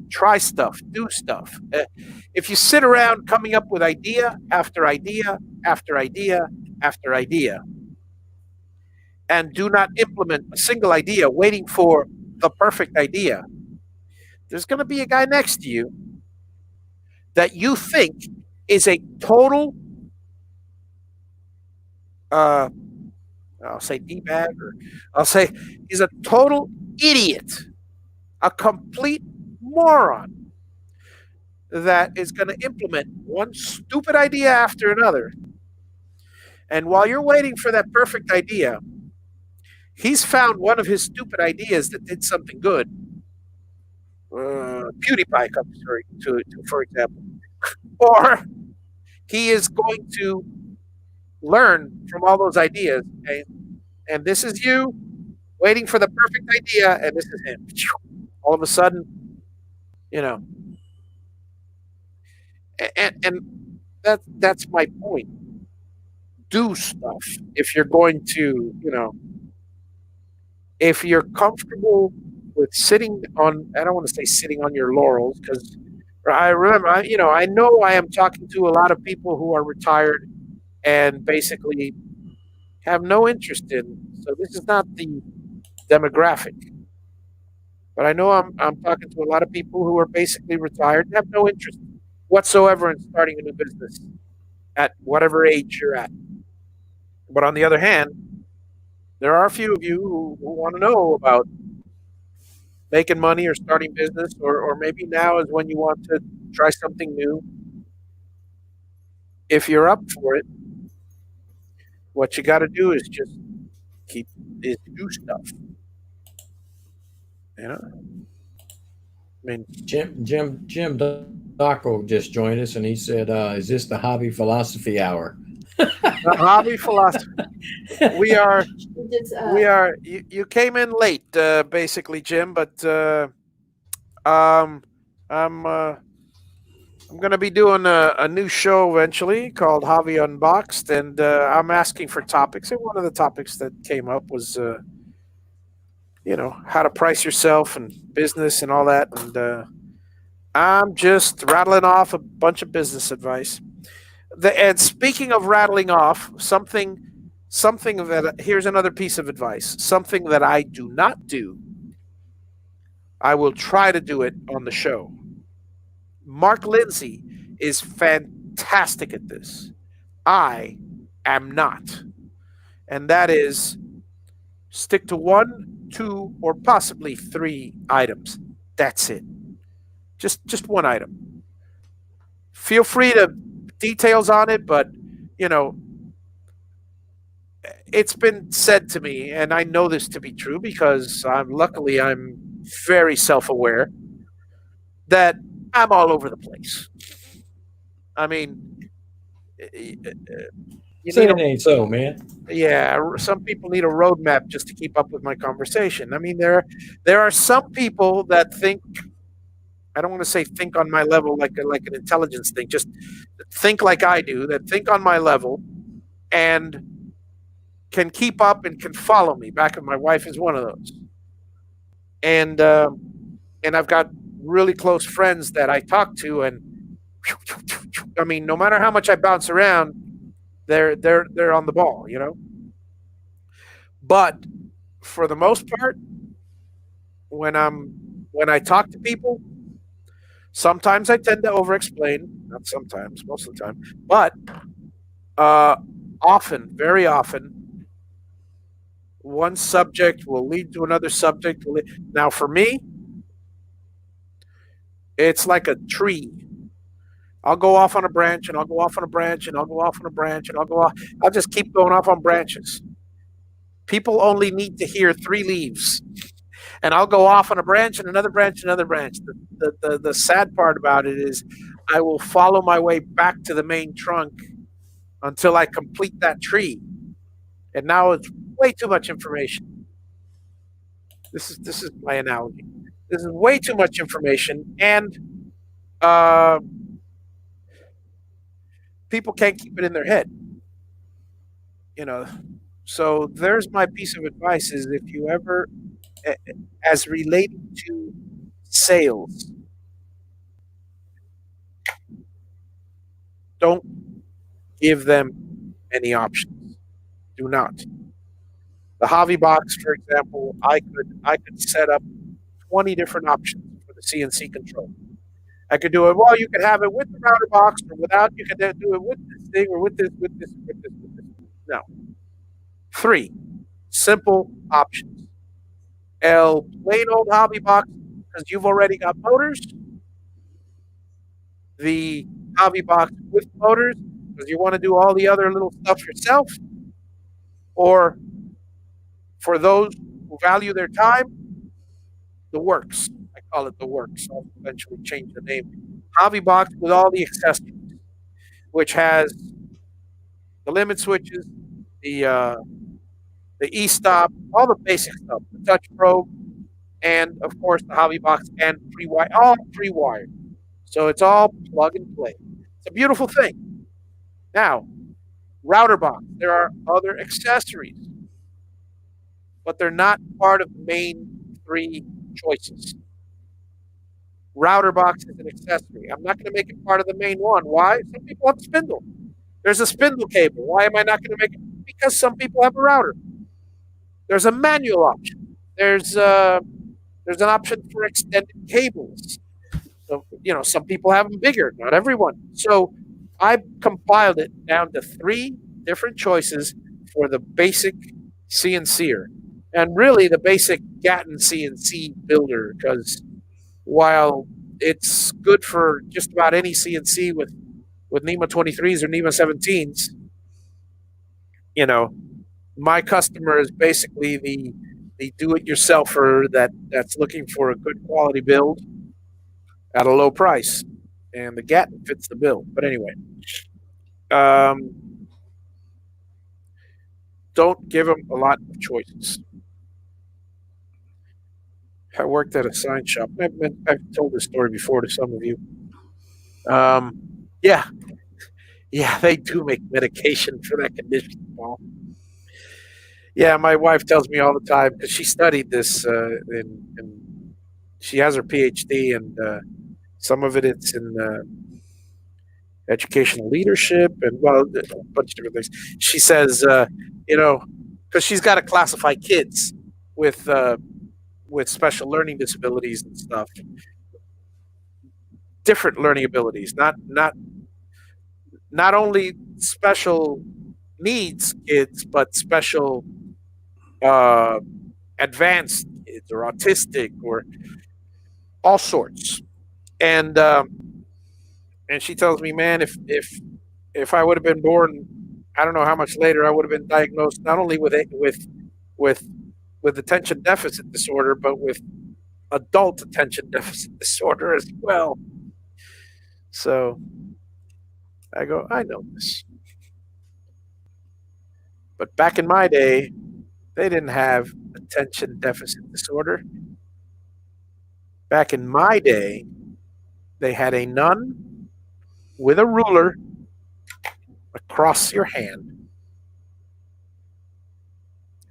Speaker 1: try stuff, do stuff. If you sit around coming up with idea after idea after idea after idea and do not implement a single idea, waiting for the perfect idea, there's going to be a guy next to you that you think is a total, uh, I'll say D-bag, or I'll say he's a total idiot, a complete moron that is going to implement one stupid idea after another. And while you're waiting for that perfect idea, he's found one of his stupid ideas that did something good. PewDiePie comes for example. Or he is going to learn from all those ideas. And this is you waiting for the perfect idea, and this is him. All of a sudden, you know, and that's my point. Do stuff if you're going to, if you're comfortable with sitting on. I don't want to say sitting on your laurels, because I remember, I know I am talking to a lot of people who are retired and basically have no interest in. So this is not the demographic, but I know I'm talking to a lot of people who are basically retired and have no interest whatsoever in starting a new business at whatever age you're at. But on the other hand, there are a few of you who want to know about making money or starting business, or maybe now is when you want to try something new. If you're up for it, what you got to do is just keep is do stuff. You know, I mean,
Speaker 3: Jim Dockel just joined us, and he said, "Is this the hobby philosophy hour?"
Speaker 1: the hobby philosophy. We are, we are. You came in late, basically, Jim. But um, I'm I'm going to be doing a new show eventually called Javi Unboxed, and I'm asking for topics. And one of the topics that came up was, how to price yourself and business and all that. And I'm just rattling off a bunch of business advice. And speaking of rattling off something that here's another piece of advice. Something that I do not do. I will try to do it on the show. Mark Lindsay is fantastic at this. I am not. And that is stick to one, two, or possibly three items. That's it. Just one item. Feel free to details on it, but you know, it's been said to me, and I know this to be true because I'm very self-aware that I'm all over the place. I mean, you
Speaker 3: Say
Speaker 1: need a
Speaker 3: it ain't so, man.
Speaker 1: yeah. Some people need a roadmap just to keep up with my conversation. I mean, there are some people that think I don't want to say think on my level like an intelligence thing. Just think like I do. That think on my level and can keep up and can follow me. Back of my wife is one of those, and and I've got really close friends that I talk to, and I mean, no matter how much I bounce around, they're on the ball, you know. But for the most part, when I talk to people, sometimes I tend to over explain. Not sometimes, most of the time, but uh, often, very often, one subject will lead to another subject. Now, for me, it's like a tree. I'll go off on a branch, and I'll go off on a branch, and I'll go off on a branch, and I'll go off. I'll just keep going off on branches. People only need to hear three leaves, and I'll go off on a branch and another branch, and another branch. The sad part about it is, I will follow my way back to the main trunk until I complete that tree. And now it's way too much information. This is my analogy. This is way too much information, and uh, people can't keep it in their head. You know, so there's my piece of advice: is if you ever, as relating to sales, don't give them any options. Do not. The Javi box, for example, I could set up 20 different options for the CNC control. I could do it. Well, you could have it with the router box or without. You could then do it with this thing or with this, with this, with this, with this. No, three simple options. El plain old hobby box because you've already got motors. The hobby box with motors because you want to do all the other little stuff yourself. Or for those who value their time, the works. I call it the works. I'll eventually change the name. Hobby box with all the accessories, which has the limit switches, the uh, the e-stop, all the basic stuff, the touch probe, and of course the hobby box and pre-wired, all pre-wired. So it's all plug and play. It's a beautiful thing. Now, router box. There are other accessories, but they're not part of the main three choices. Router box is an accessory. I'm not going to make it part of the main one. Why? Some people have a spindle. There's a spindle cable. Why am I not going to make it? Because some people have a router. There's a manual option. There's an option for extended cables. some people have them bigger, not everyone. So I compiled it down to three different choices for the basic CNCer, and really the basic Gatton CNC builder, because while it's good for just about any CNC with NEMA 23s or NEMA 17s, you know, my customer is basically the do-it-yourselfer that's looking for a good quality build at a low price, and the Gatton fits the bill. But anyway, um, don't give them a lot of choices. I worked at a sign shop. I've told this story before to some of you. Yeah, yeah, they do make medication for that condition, Paul. Yeah, my wife tells me all the time because she studied this, and she has her PhD, and some of it's in educational leadership, and well, a bunch of different things. She says, you know, because she's got to classify kids with uh, with special learning disabilities and stuff, different learning abilities, not only special needs kids, but special uh, advanced kids or autistic or all sorts. And and she tells me, man, if I would have been born, I don't know how much later, I would have been diagnosed not only with with attention deficit disorder, but with adult attention deficit disorder as well. So I go, I know this. But back in my day, they didn't have attention deficit disorder. Back in my day, they had a nun with a ruler across your hand,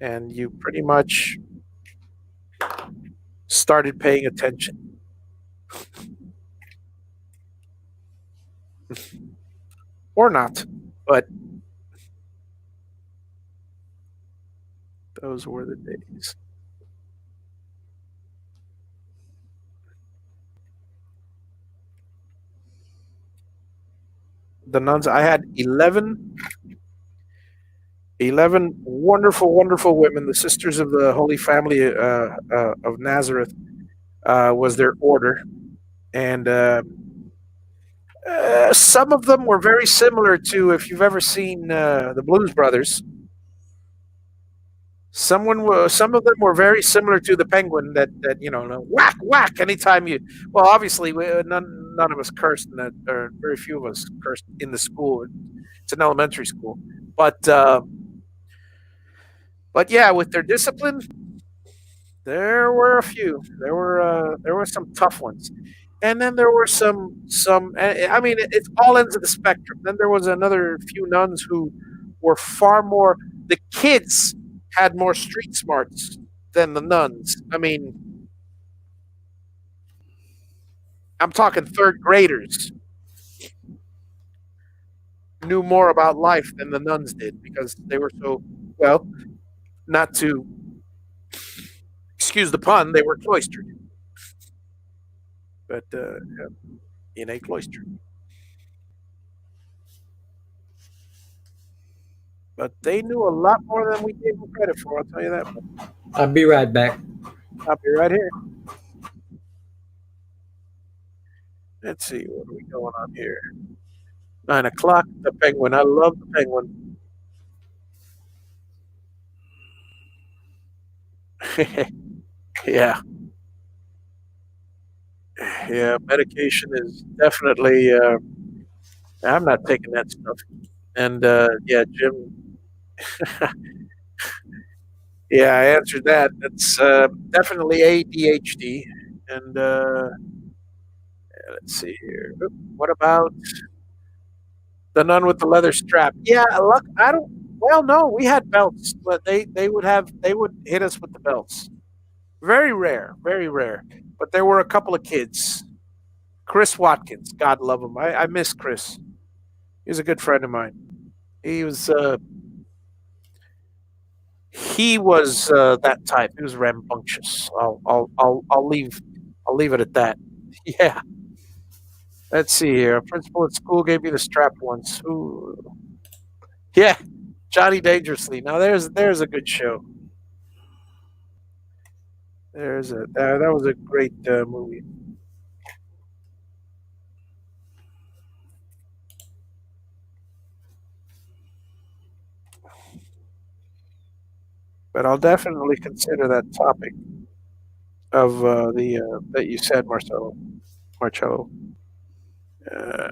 Speaker 1: and you pretty much started paying attention. Or not, but those were the days. The nuns, I had 11 wonderful, wonderful women, the Sisters of the Holy Family of Nazareth was their order. And some of them were very similar to, if you've ever seen the Blues Brothers, some of them were very similar to the penguin that whack whack anytime you. Well, obviously, none of us cursed, or very few of us cursed in the school. It's an elementary school, but yeah, with their discipline, there were a few. There were some tough ones, and then there were some. I mean, it's all ends of the spectrum. Then there was another few nuns who were far more. The kids had more street smarts than the nuns. I mean, I'm talking third graders knew more about life than the nuns did because they were so well. Not to excuse the pun, they were cloistered, but in a cloister. But they knew a lot more than we gave them credit for. I'll tell you that.
Speaker 3: I'll be right back.
Speaker 1: I'll be right here. Let's see what are we going on here. 9 o'clock. The penguin. I love the penguin. Yeah, yeah. Medication is definitely. I'm not taking that stuff. And yeah, Jim. Yeah, I answered that. That's definitely ADHD. And let's see here. What about the nun with the leather strap? Yeah, look, I don't. Well, no, we had belts, but they would hit us with the belts. Very rare, very rare. But there were a couple of kids. Chris Watkins, God love him. I miss Chris. He was a good friend of mine. He was that type. He was rambunctious. I'll leave it at that. Yeah. Let's see here. A principal at school gave me the strap once. Ooh. Yeah, Johnny Dangerously. Now there's a good show. That was a great movie. But I'll definitely consider that topic of the that you said, Marcello. Uh,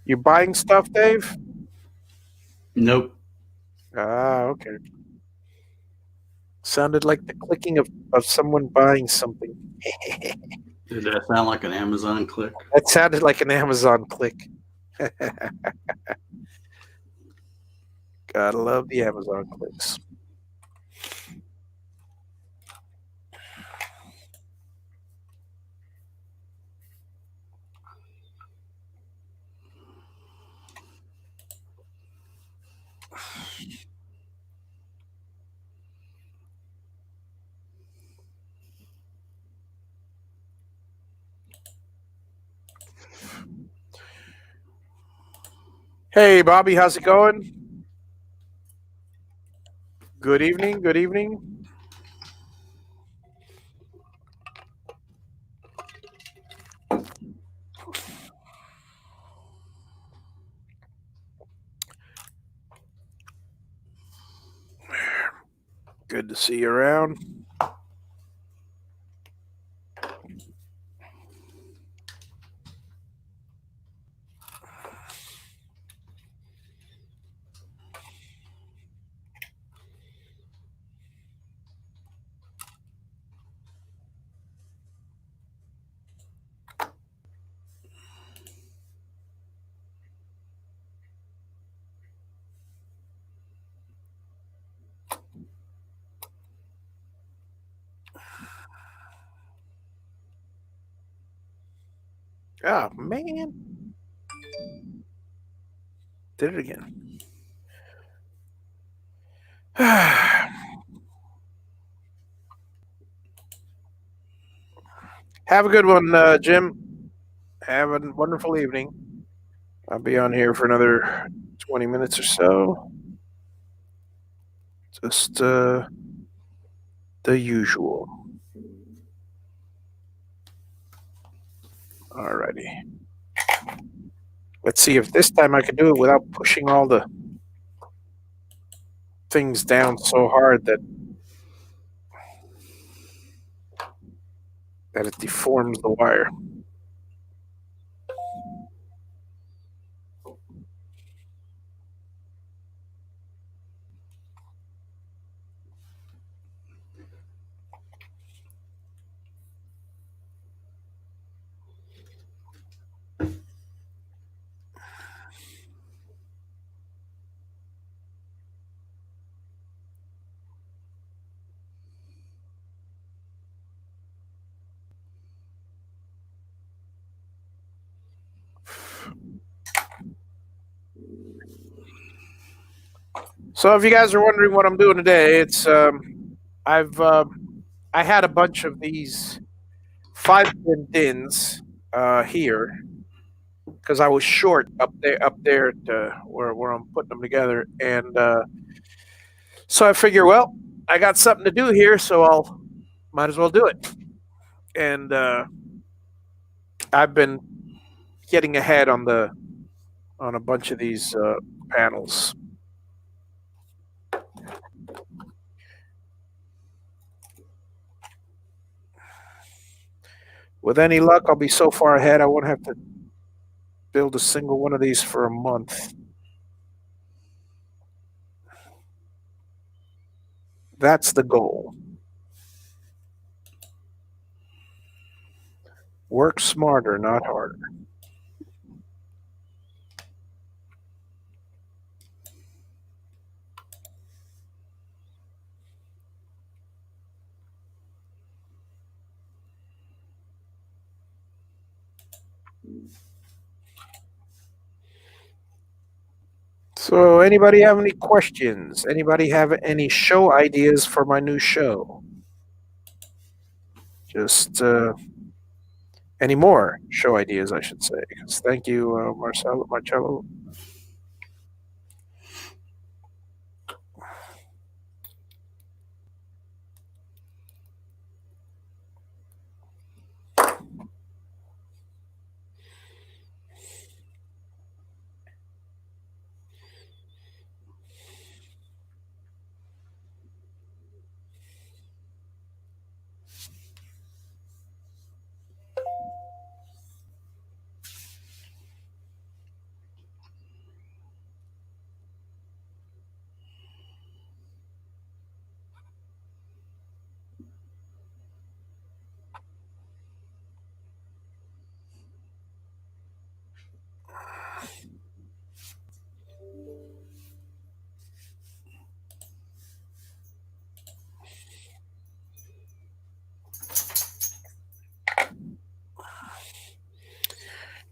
Speaker 1: you buying stuff, Dave?
Speaker 2: Nope.
Speaker 1: Ah, okay. Sounded like the clicking of someone buying something.
Speaker 2: Did that sound like an Amazon click?
Speaker 1: That sounded like an Amazon click. Gotta love the Amazon clicks. Hey, Bobby, how's it going? Good evening. Good evening. Good to see you around. Oh man, did it again. Have a good one, Jim. Have a wonderful evening. I'll be on here for another 20 minutes or so. Just the usual. Alrighty. Let's see if this time I can do it without pushing all the things down so hard that it deforms the wire. So if you guys are wondering what I'm doing today, it's I've I had a bunch of these 5 pin dins here because I was short up there to where I'm putting them together, and so I figure, well, I got something to do here, so I'll might as well do it. And I've been getting ahead on a bunch of these panels. With any luck, I'll be so far ahead I won't have to build a single one of these for a month. That's the goal. Work smarter, not harder. So, anybody have any questions? Anybody have any show ideas for my new show? Just any more show ideas, I should say. 'Cause thank you, Marcello.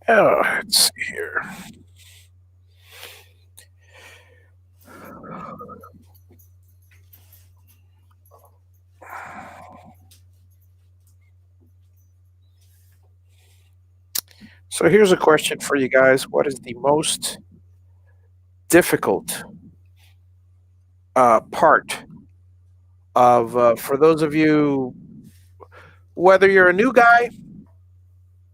Speaker 1: Oh, let's see here. So here's a question for you guys. What is the most difficult part of, for those of you, whether you're a new guy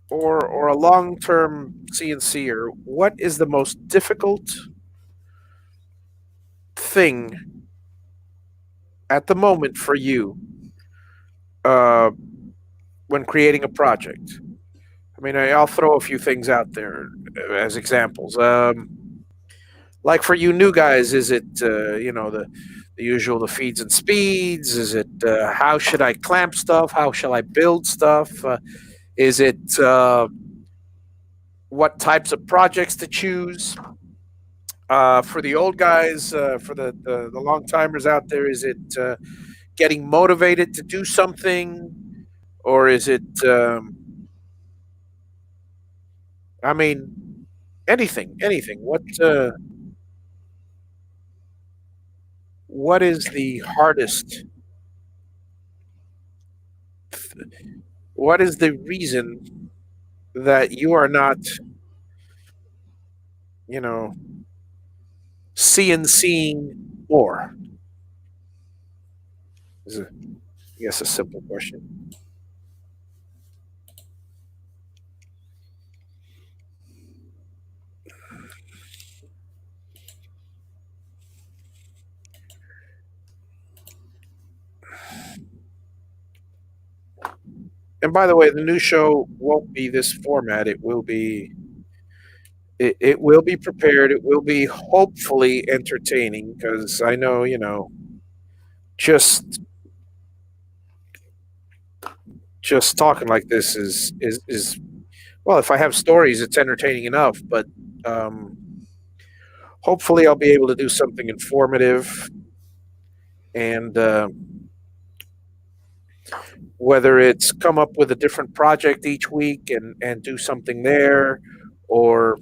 Speaker 1: or a long-term CNCer, what is the most difficult thing at the moment for you uh, when creating a project? I mean, I'll throw a few things out there as examples. Like for you new guys, is it the usual, the feeds and speeds? Is it how should I clamp stuff? How shall I build stuff? Is it what types of projects to choose? For the old guys, for the long timers out there, is it getting motivated to do something, or is it? I mean, anything. What is the hardest? What is the reason that you are not, you know, CNCing more? Is a, I guess, a simple question. And by the way, the new show won't be this format. It will be prepared. It will be hopefully entertaining because I know, just just talking like this is well, if I have stories, it's entertaining enough. But um, hopefully, I'll be able to do something informative, and whether it's come up with a different project each week and do something there, or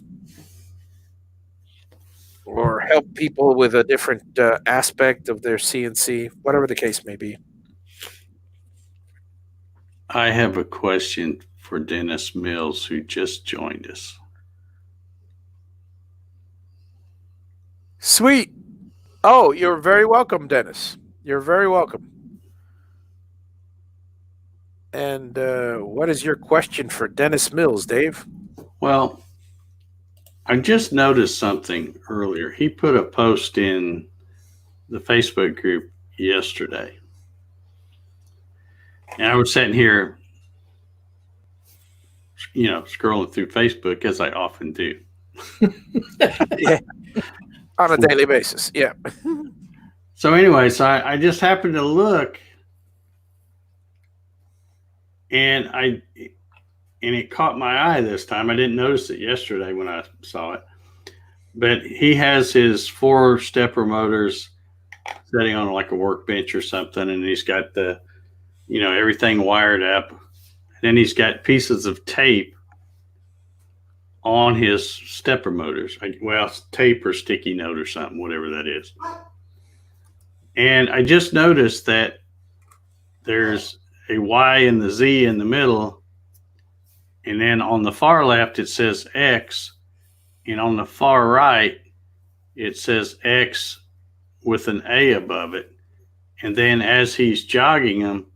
Speaker 1: help people with a different aspect of their CNC, whatever the case may be.
Speaker 2: I have a question for Dennis Mills, who just joined us.
Speaker 1: Sweet. Oh, you're very welcome, Dennis. You're very welcome. And what is your question for Dennis Mills, Dave?
Speaker 2: Well, I just noticed something earlier. He put a post in the Facebook group yesterday. And I was sitting here, scrolling through Facebook, as I often do.
Speaker 1: Yeah. On a daily basis. Yeah.
Speaker 2: So anyway, I just happened to look, and it caught my eye this time. I didn't notice it yesterday when I saw it. But he has his 4 stepper motors sitting on like a workbench or something, and he's got the, everything wired up. And then he's got pieces of tape on his stepper motors. Well, tape or sticky note or something, whatever that is. And I just noticed that there's a Y and the Z in the middle. And then on the far left, it says X. And on the far right, it says X with an A above it. And then as he's jogging them,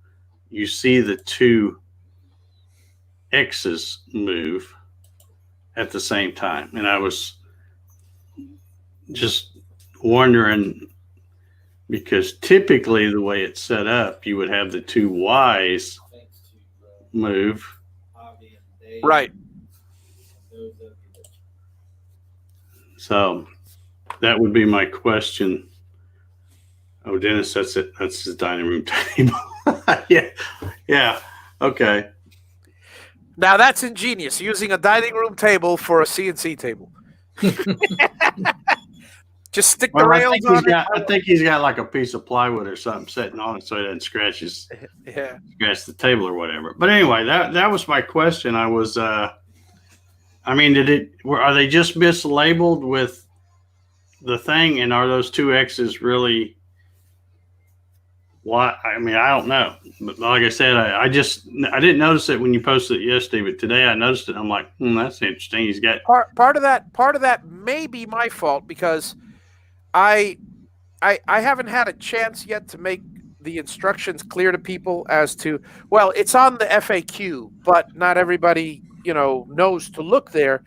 Speaker 2: you see the two X's move at the same time. And I was just wondering, because typically the way it's set up, you would have the two Y's move.
Speaker 1: Right.
Speaker 2: So that would be my question. Oh, Dennis, that's it. That's his dining room table. Yeah. Okay.
Speaker 1: Now that's ingenious, using a dining room table for a CNC table. Just stick the rails on it.
Speaker 2: I think he's got like a piece of plywood or something sitting on it so he doesn't scratch the table or whatever. But anyway, that was my question. I was, are they just mislabeled with the thing, and are those two X's really what? I mean, I don't know. But like I said, I didn't notice it when you posted it yesterday, but today I noticed it. I'm like, that's interesting. He's got
Speaker 1: part of that may be my fault, because I haven't had a chance yet to make the instructions clear to people as to, well, it's on the FAQ, but not everybody, knows to look there.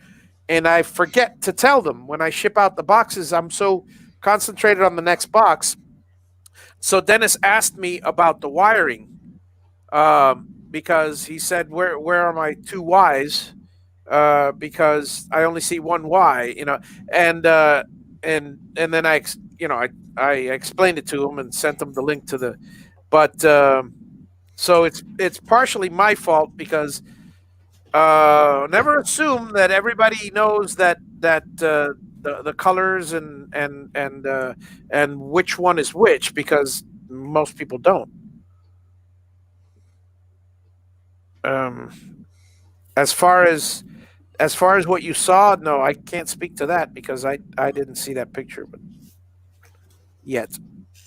Speaker 1: And I forget to tell them when I ship out the boxes. I'm so concentrated on the next box. So Dennis asked me about the wiring, because he said, where are my two Y's? Because I only see one Y, and then I explained it to him and sent him the link to the, but so it's partially my fault, because never assume that everybody knows that the colors and which one is which, because most people don't. As far as what you saw, no, I can't speak to that, because I didn't see that picture, but yet.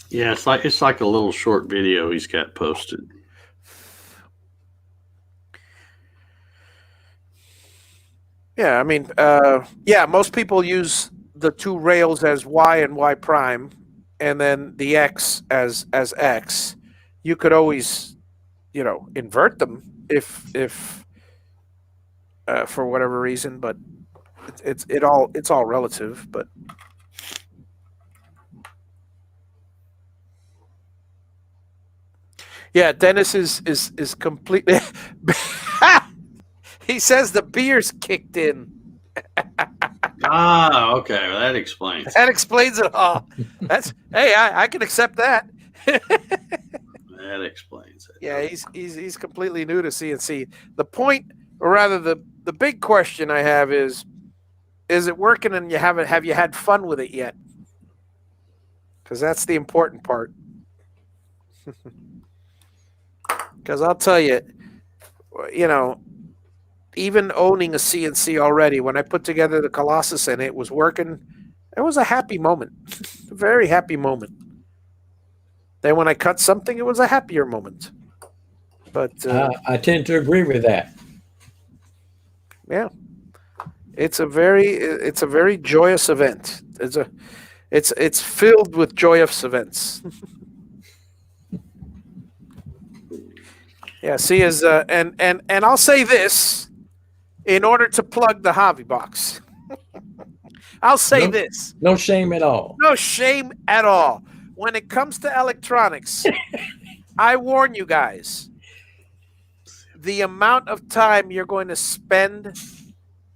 Speaker 2: Yeah, it's like a little short video he's got posted.
Speaker 1: Yeah, I mean, most people use the two rails as Y and Y prime, and then the X as X. You could always, invert them if for whatever reason, but it's all relative. But yeah, Dennis is completely. He says the beer's kicked in.
Speaker 2: Okay. Well, that explains.
Speaker 1: That explains it all. I can accept that.
Speaker 2: That explains it.
Speaker 1: Yeah, he's completely new to CNC. The point, or rather, the big question I have is it working, and have you had fun with it yet? Because that's the important part. Because I'll tell you, even owning a CNC already, when I put together the Colossus and it was working, it was a happy moment, a very happy moment. Then when I cut something, it was a happier moment. But
Speaker 3: I tend to agree with that.
Speaker 1: Yeah, it's a very joyous event. It's filled with joyous events. Yeah, see, and I'll say this. In order to plug the Javi box, I'll say this.
Speaker 3: No shame at all.
Speaker 1: No shame at all. When it comes to electronics, I warn you guys, the amount of time you're going to spend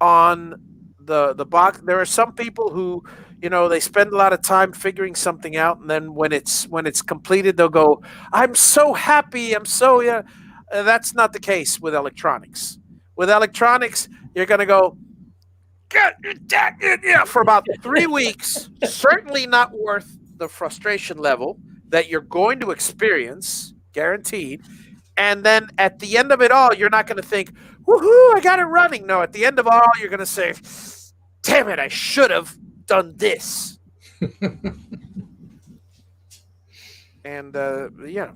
Speaker 1: on the box. There are some people who, they spend a lot of time figuring something out, and then when it's completed, they'll go, "I'm so happy. I'm so." Yeah. That's not the case with electronics. With electronics, you're going to go for about 3 weeks. Certainly not worth the frustration level that you're going to experience, guaranteed. And then at the end of it all, you're not going to think, woohoo, I got it running. No, at the end of all, you're going to say, damn it, I should have done this. And yeah,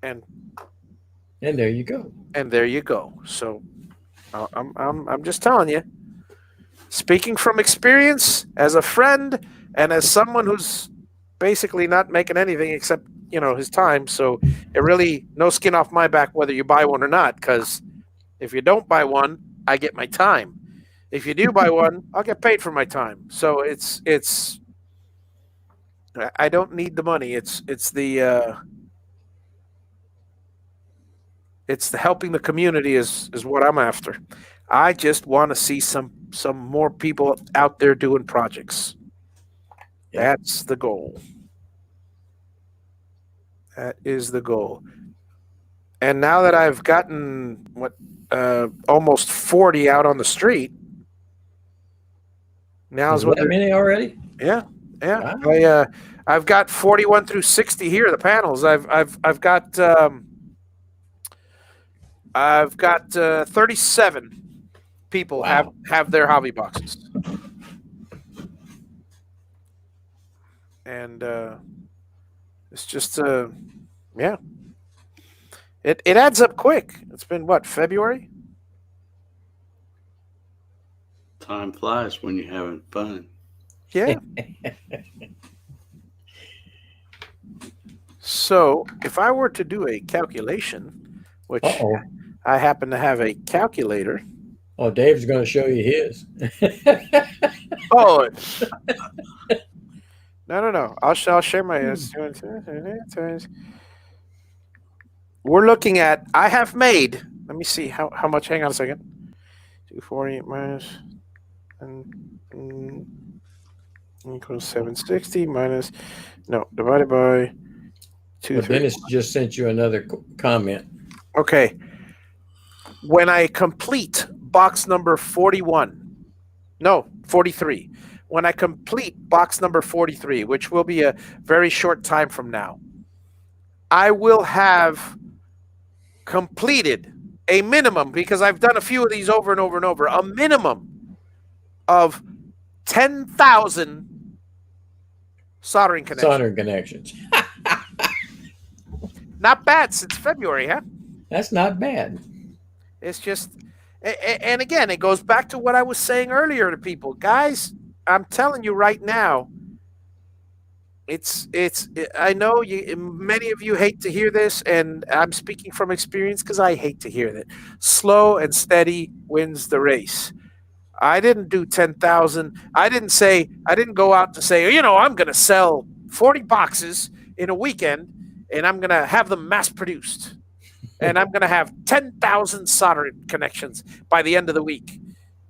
Speaker 1: and
Speaker 3: there you go.
Speaker 1: and there you go. So I'm just telling you, speaking from experience as a friend and as someone who's basically not making anything except his time. So it really no skin off my back whether you buy one or not. Because if you don't buy one, I get my time. If you do buy one, I'll get paid for my time. So it's I don't need the money. It's the helping the community is what I'm after. I just want to see some more people out there doing projects.
Speaker 3: Yeah.
Speaker 1: That's the goal. That is the goal. And now that I've gotten almost 40 out on the street, now
Speaker 3: Is
Speaker 1: is when
Speaker 3: that many already?
Speaker 1: yeah, yeah.
Speaker 3: Wow.
Speaker 1: I've got 41 through 60 here. The panels. I've got 37 people
Speaker 3: Wow.
Speaker 1: have their hobby boxes, and it's just yeah. It adds up quick. It's been what, February?
Speaker 2: Time flies when you're having fun.
Speaker 1: Yeah. So if I were to do a calculation, which
Speaker 3: Uh-oh.
Speaker 1: I happen to have a calculator.
Speaker 3: Oh, Dave's going to show you his.
Speaker 1: Oh, no. I'll share my. We're looking at. I have made. Let me see how much. Hang on a second. 240 minus and equals 760 minus. No, divided by 2.
Speaker 3: Well, Dennis just sent you another comment.
Speaker 1: Okay. When I complete box number 41, no, 43. When I complete box number 43, which will be a very short time from now, I will have completed a minimum, because I've done a few of these over and over and over, a minimum of 10,000 soldering connections.
Speaker 3: Soldering connections.
Speaker 1: Not bad since February, huh?
Speaker 3: That's not bad.
Speaker 1: It's just, and again, it goes back to what I was saying earlier to people. Guys, I'm telling you right now, I know many of you hate to hear this, and I'm speaking from experience because I hate to hear that. Slow and steady wins the race. I didn't do 10,000. I didn't go out to say, I'm going to sell 40 boxes in a weekend and I'm going to have them mass produced. And I'm going to have 10,000 soldering connections by the end of the week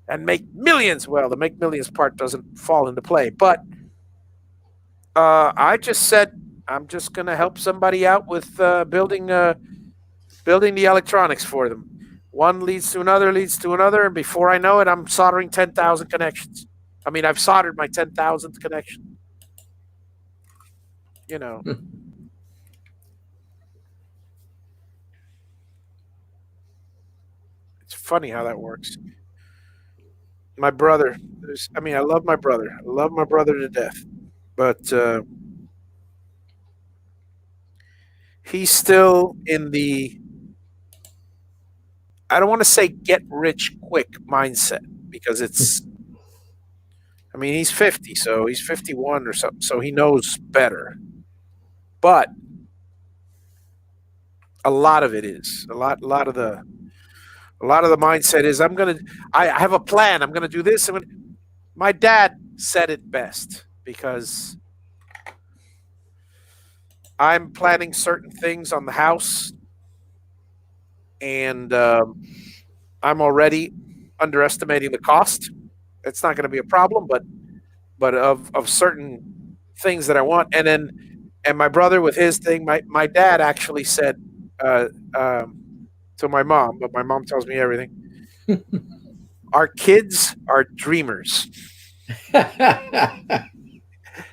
Speaker 1: and make millions. Well, the make millions part doesn't fall into play. But I just said I'm just going to help somebody out with building the electronics for them. One leads to another, and before I know it, I'm soldering 10,000 connections. I mean, I've soldered my 10,000th connection. It's funny how that works. My brother, I love my brother. I love my brother to death. But he's still in the, I don't want to say get rich quick mindset, because he's 50, so he's 51 or something, so he knows better. But a lot of it is a lot of the mindset is I have a plan. I'm gonna do this. My dad said it best, because I'm planning certain things on the house, and I'm already underestimating the cost. It's not going to be a problem, but of certain things that I want, and my brother with his thing. My dad actually said to my mom, but my mom tells me everything. Our kids are dreamers.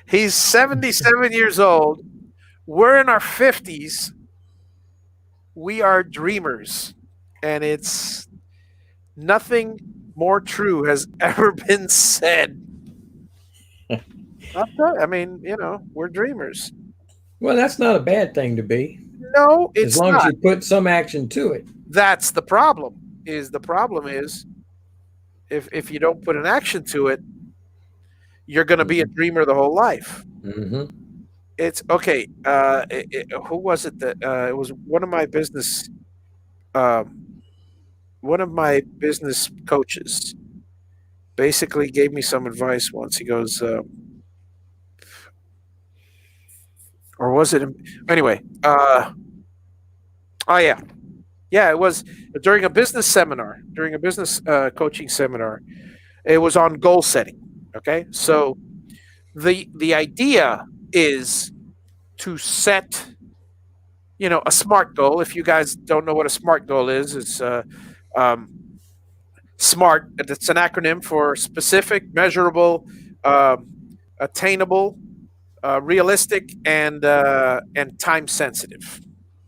Speaker 1: He's 77 years old. We're in our 50s. We are dreamers. And Nothing more true has ever been said. I mean, we're dreamers.
Speaker 3: Well, that's not a bad thing to be,
Speaker 1: No,
Speaker 3: as
Speaker 1: it's
Speaker 3: long as
Speaker 1: not.
Speaker 3: you put some action to it.
Speaker 1: That's the problem. The problem is if you don't put an action to it, you're going to be a dreamer the whole life.
Speaker 3: Mm-hmm.
Speaker 1: It's okay. Who was it that it was um, one of my business coaches basically gave me some advice once. He goes, or was it anyway? Oh yeah, yeah. It was during a business seminar, during a business coaching seminar. It was on goal setting. Okay, so the idea is to set a smart goal. If you guys don't know what a smart goal is, it's um, SMART. It's an acronym for specific, measurable, um, attainable, realistic, and time sensitive.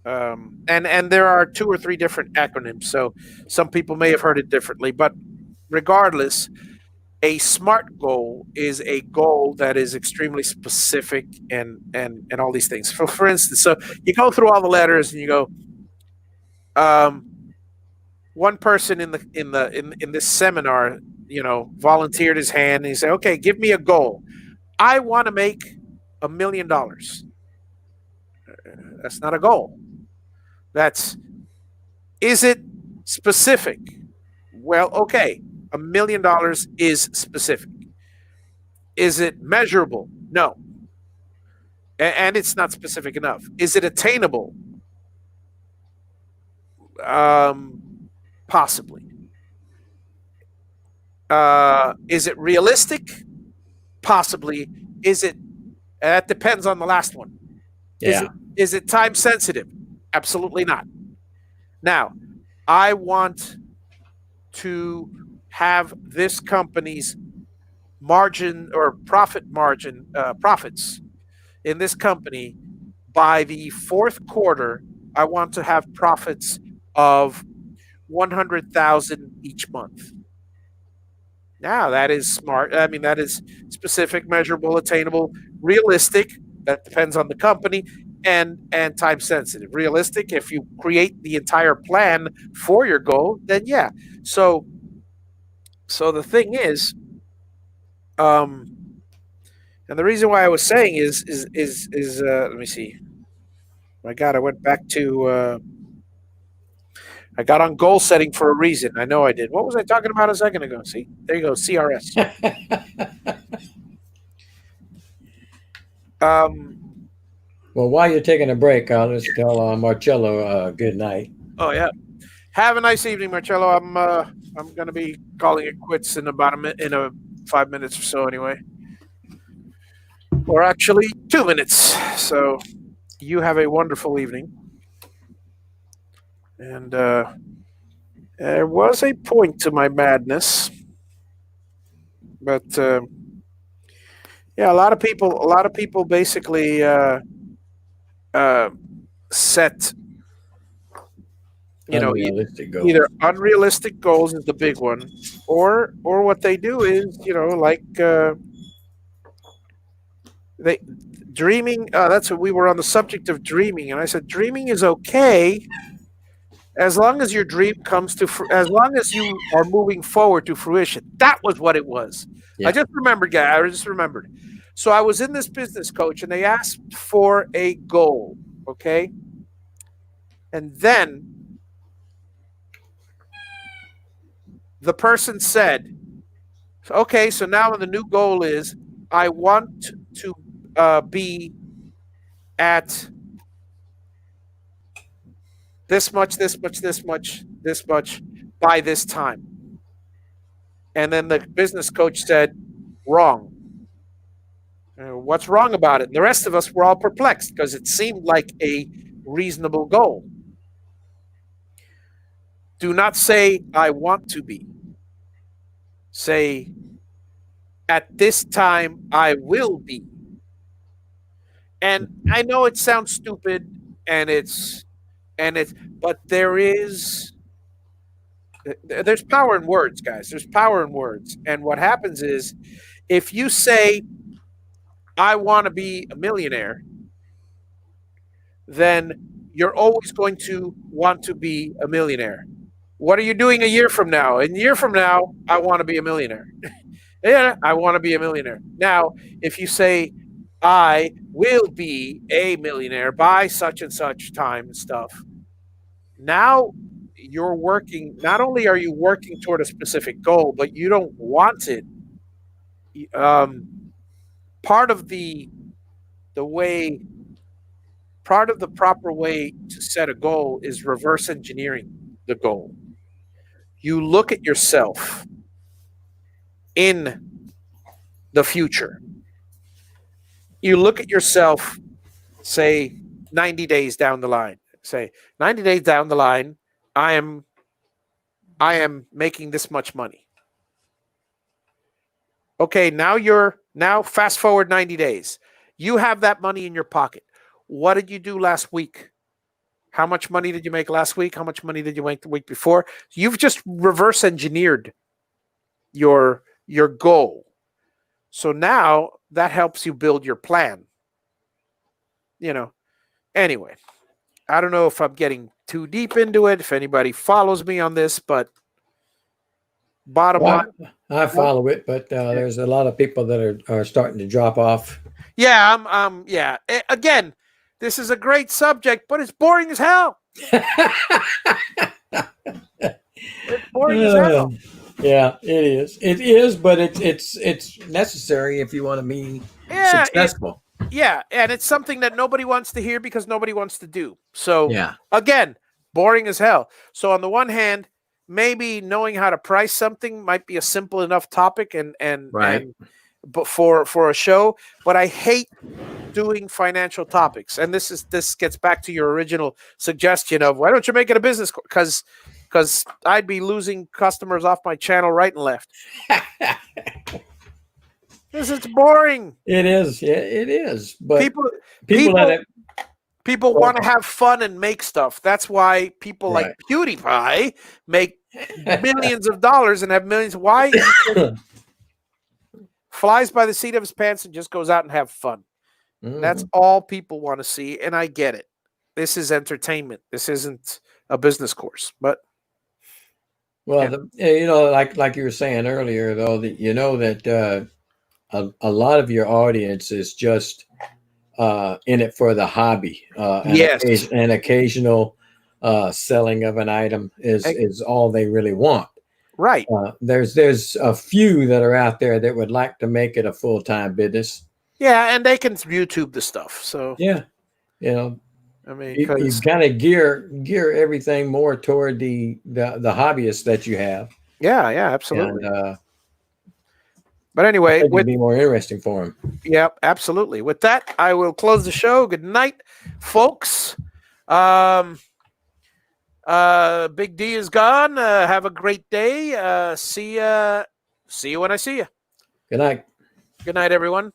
Speaker 1: And there are two or three different acronyms, so some people may have heard it differently. But regardless, a SMART goal is a goal that is extremely specific and all these things. For instance, so you go through all the letters and you go, um, one person in this seminar, volunteered his hand and he said, "Okay, give me a goal. I want to make $1 million." That's not a goal. That's Is it specific? Well, okay, $1 million is specific. Is it measurable? No, and it's not specific enough. Is it attainable? Possibly. Is it realistic? Possibly. Is it? That depends on the last one. Is
Speaker 3: Yeah.
Speaker 1: it is it time sensitive? Absolutely not. Now, I want to have this company's margin or profits in this company by the fourth quarter. I want to have profits of 100,000 each month. Now that is smart. I mean, that is specific, measurable, attainable, realistic. That depends on the company, and time sensitive. Realistic. If you create the entire plan for your goal, then yeah. So the thing is, um, and the reason why I was saying is let me see. My God, I went back to. I got on goal setting for a reason. I know I did. What was I talking about a second ago? See, there you go. CRS. Um.
Speaker 3: Well, while you're taking a break, I'll just tell Marcello good night.
Speaker 1: Oh yeah. Have a nice evening, Marcello. I'm gonna be calling it quits in about in a 5 minutes or so anyway, or actually 2 minutes. So you have a wonderful evening. And there was a point to my madness, but yeah, a lot of people basically uh, set
Speaker 3: Unrealistic goals.
Speaker 1: either unrealistic goals is the big one, or what they do is like they dreaming. That's what we were on the subject of dreaming, and I said dreaming is okay as long as your dream comes to as long as you are moving forward to fruition. That was what it was.
Speaker 3: Yeah.
Speaker 1: I just remembered, guy. I just remembered. So I was in this business coach, and they asked for a goal. Okay, and then the person said, "Okay, so now the new goal is I want to be at this much, this much, this much, this much by this time." And then the business coach said, "Wrong. What's wrong about it?" And the rest of us were all perplexed because it seemed like a reasonable goal. Do not say, "I want to be." Say, "At this time, I will be." And I know it sounds stupid, and it's, but there is there's power in words, guys. There's power in words. And what happens is if you say, I want to be a millionaire, then you're always going to want to be a millionaire. What are you doing a year from now? A year from now, I want to be a millionaire. Yeah, I want to be a millionaire. Now, if you say, I will be a millionaire by such and such time and stuff, now you're working, not only are you working toward a specific goal, but you don't want it. Um, part of the way, part of the proper way to set a goal is reverse engineering the goal. You look at yourself in the future. You look at yourself, say, 90 days down the line. Say, 90 days down the line, I am making this much money. Okay, now fast forward 90 days. You have that money in your pocket. What did you do last week? How much money did you make last week? How much money did you make the week before? You've just reverse engineered your goal. So now that helps you build your plan. Anyway, I don't know if I'm getting too deep into it, if anybody follows me on this, but bottom line.
Speaker 3: I follow it, but there's a lot of people that are starting to drop off.
Speaker 1: Yeah, yeah. Again, this is a great subject, but it's boring as hell. It's boring as hell.
Speaker 3: Yeah, it is. It is, but it's necessary if you want to be successful.
Speaker 1: And it's something that nobody wants to hear because nobody wants to do. So
Speaker 3: yeah,
Speaker 1: again, boring as hell. So on the one hand, maybe knowing how to price something might be a simple enough topic but for a show, but I hate doing financial topics. And this gets back to your original suggestion of why don't you make it a business? Because I'd be losing customers off my channel right and left. This is boring.
Speaker 3: It is. Yeah, it is. But
Speaker 1: people want to have fun and make stuff. That's why people like PewDiePie make millions of dollars and have millions. Why? Flies by the seat of his pants and just goes out and have fun. Mm-hmm. That's all people want to see, and I get it. This is entertainment. This isn't a business course, but
Speaker 3: like you were saying earlier, though, that a lot of your audience is just in it for the hobby. An occasional selling of an item is all they really want.
Speaker 1: Right.
Speaker 3: There's a few that are out there that would like to make it a full-time business.
Speaker 1: Yeah, and they can YouTube the stuff. So
Speaker 3: yeah,
Speaker 1: I mean,
Speaker 3: you kind of gear everything more toward the hobbyists that you have.
Speaker 1: Yeah, absolutely.
Speaker 3: And,
Speaker 1: but anyway,
Speaker 3: it would be more interesting for them.
Speaker 1: Yeah, absolutely. With that, I will close the show. Good night, folks. Big D is gone. Have a great day. See you when I see you.
Speaker 3: Good night.
Speaker 1: Good night, everyone.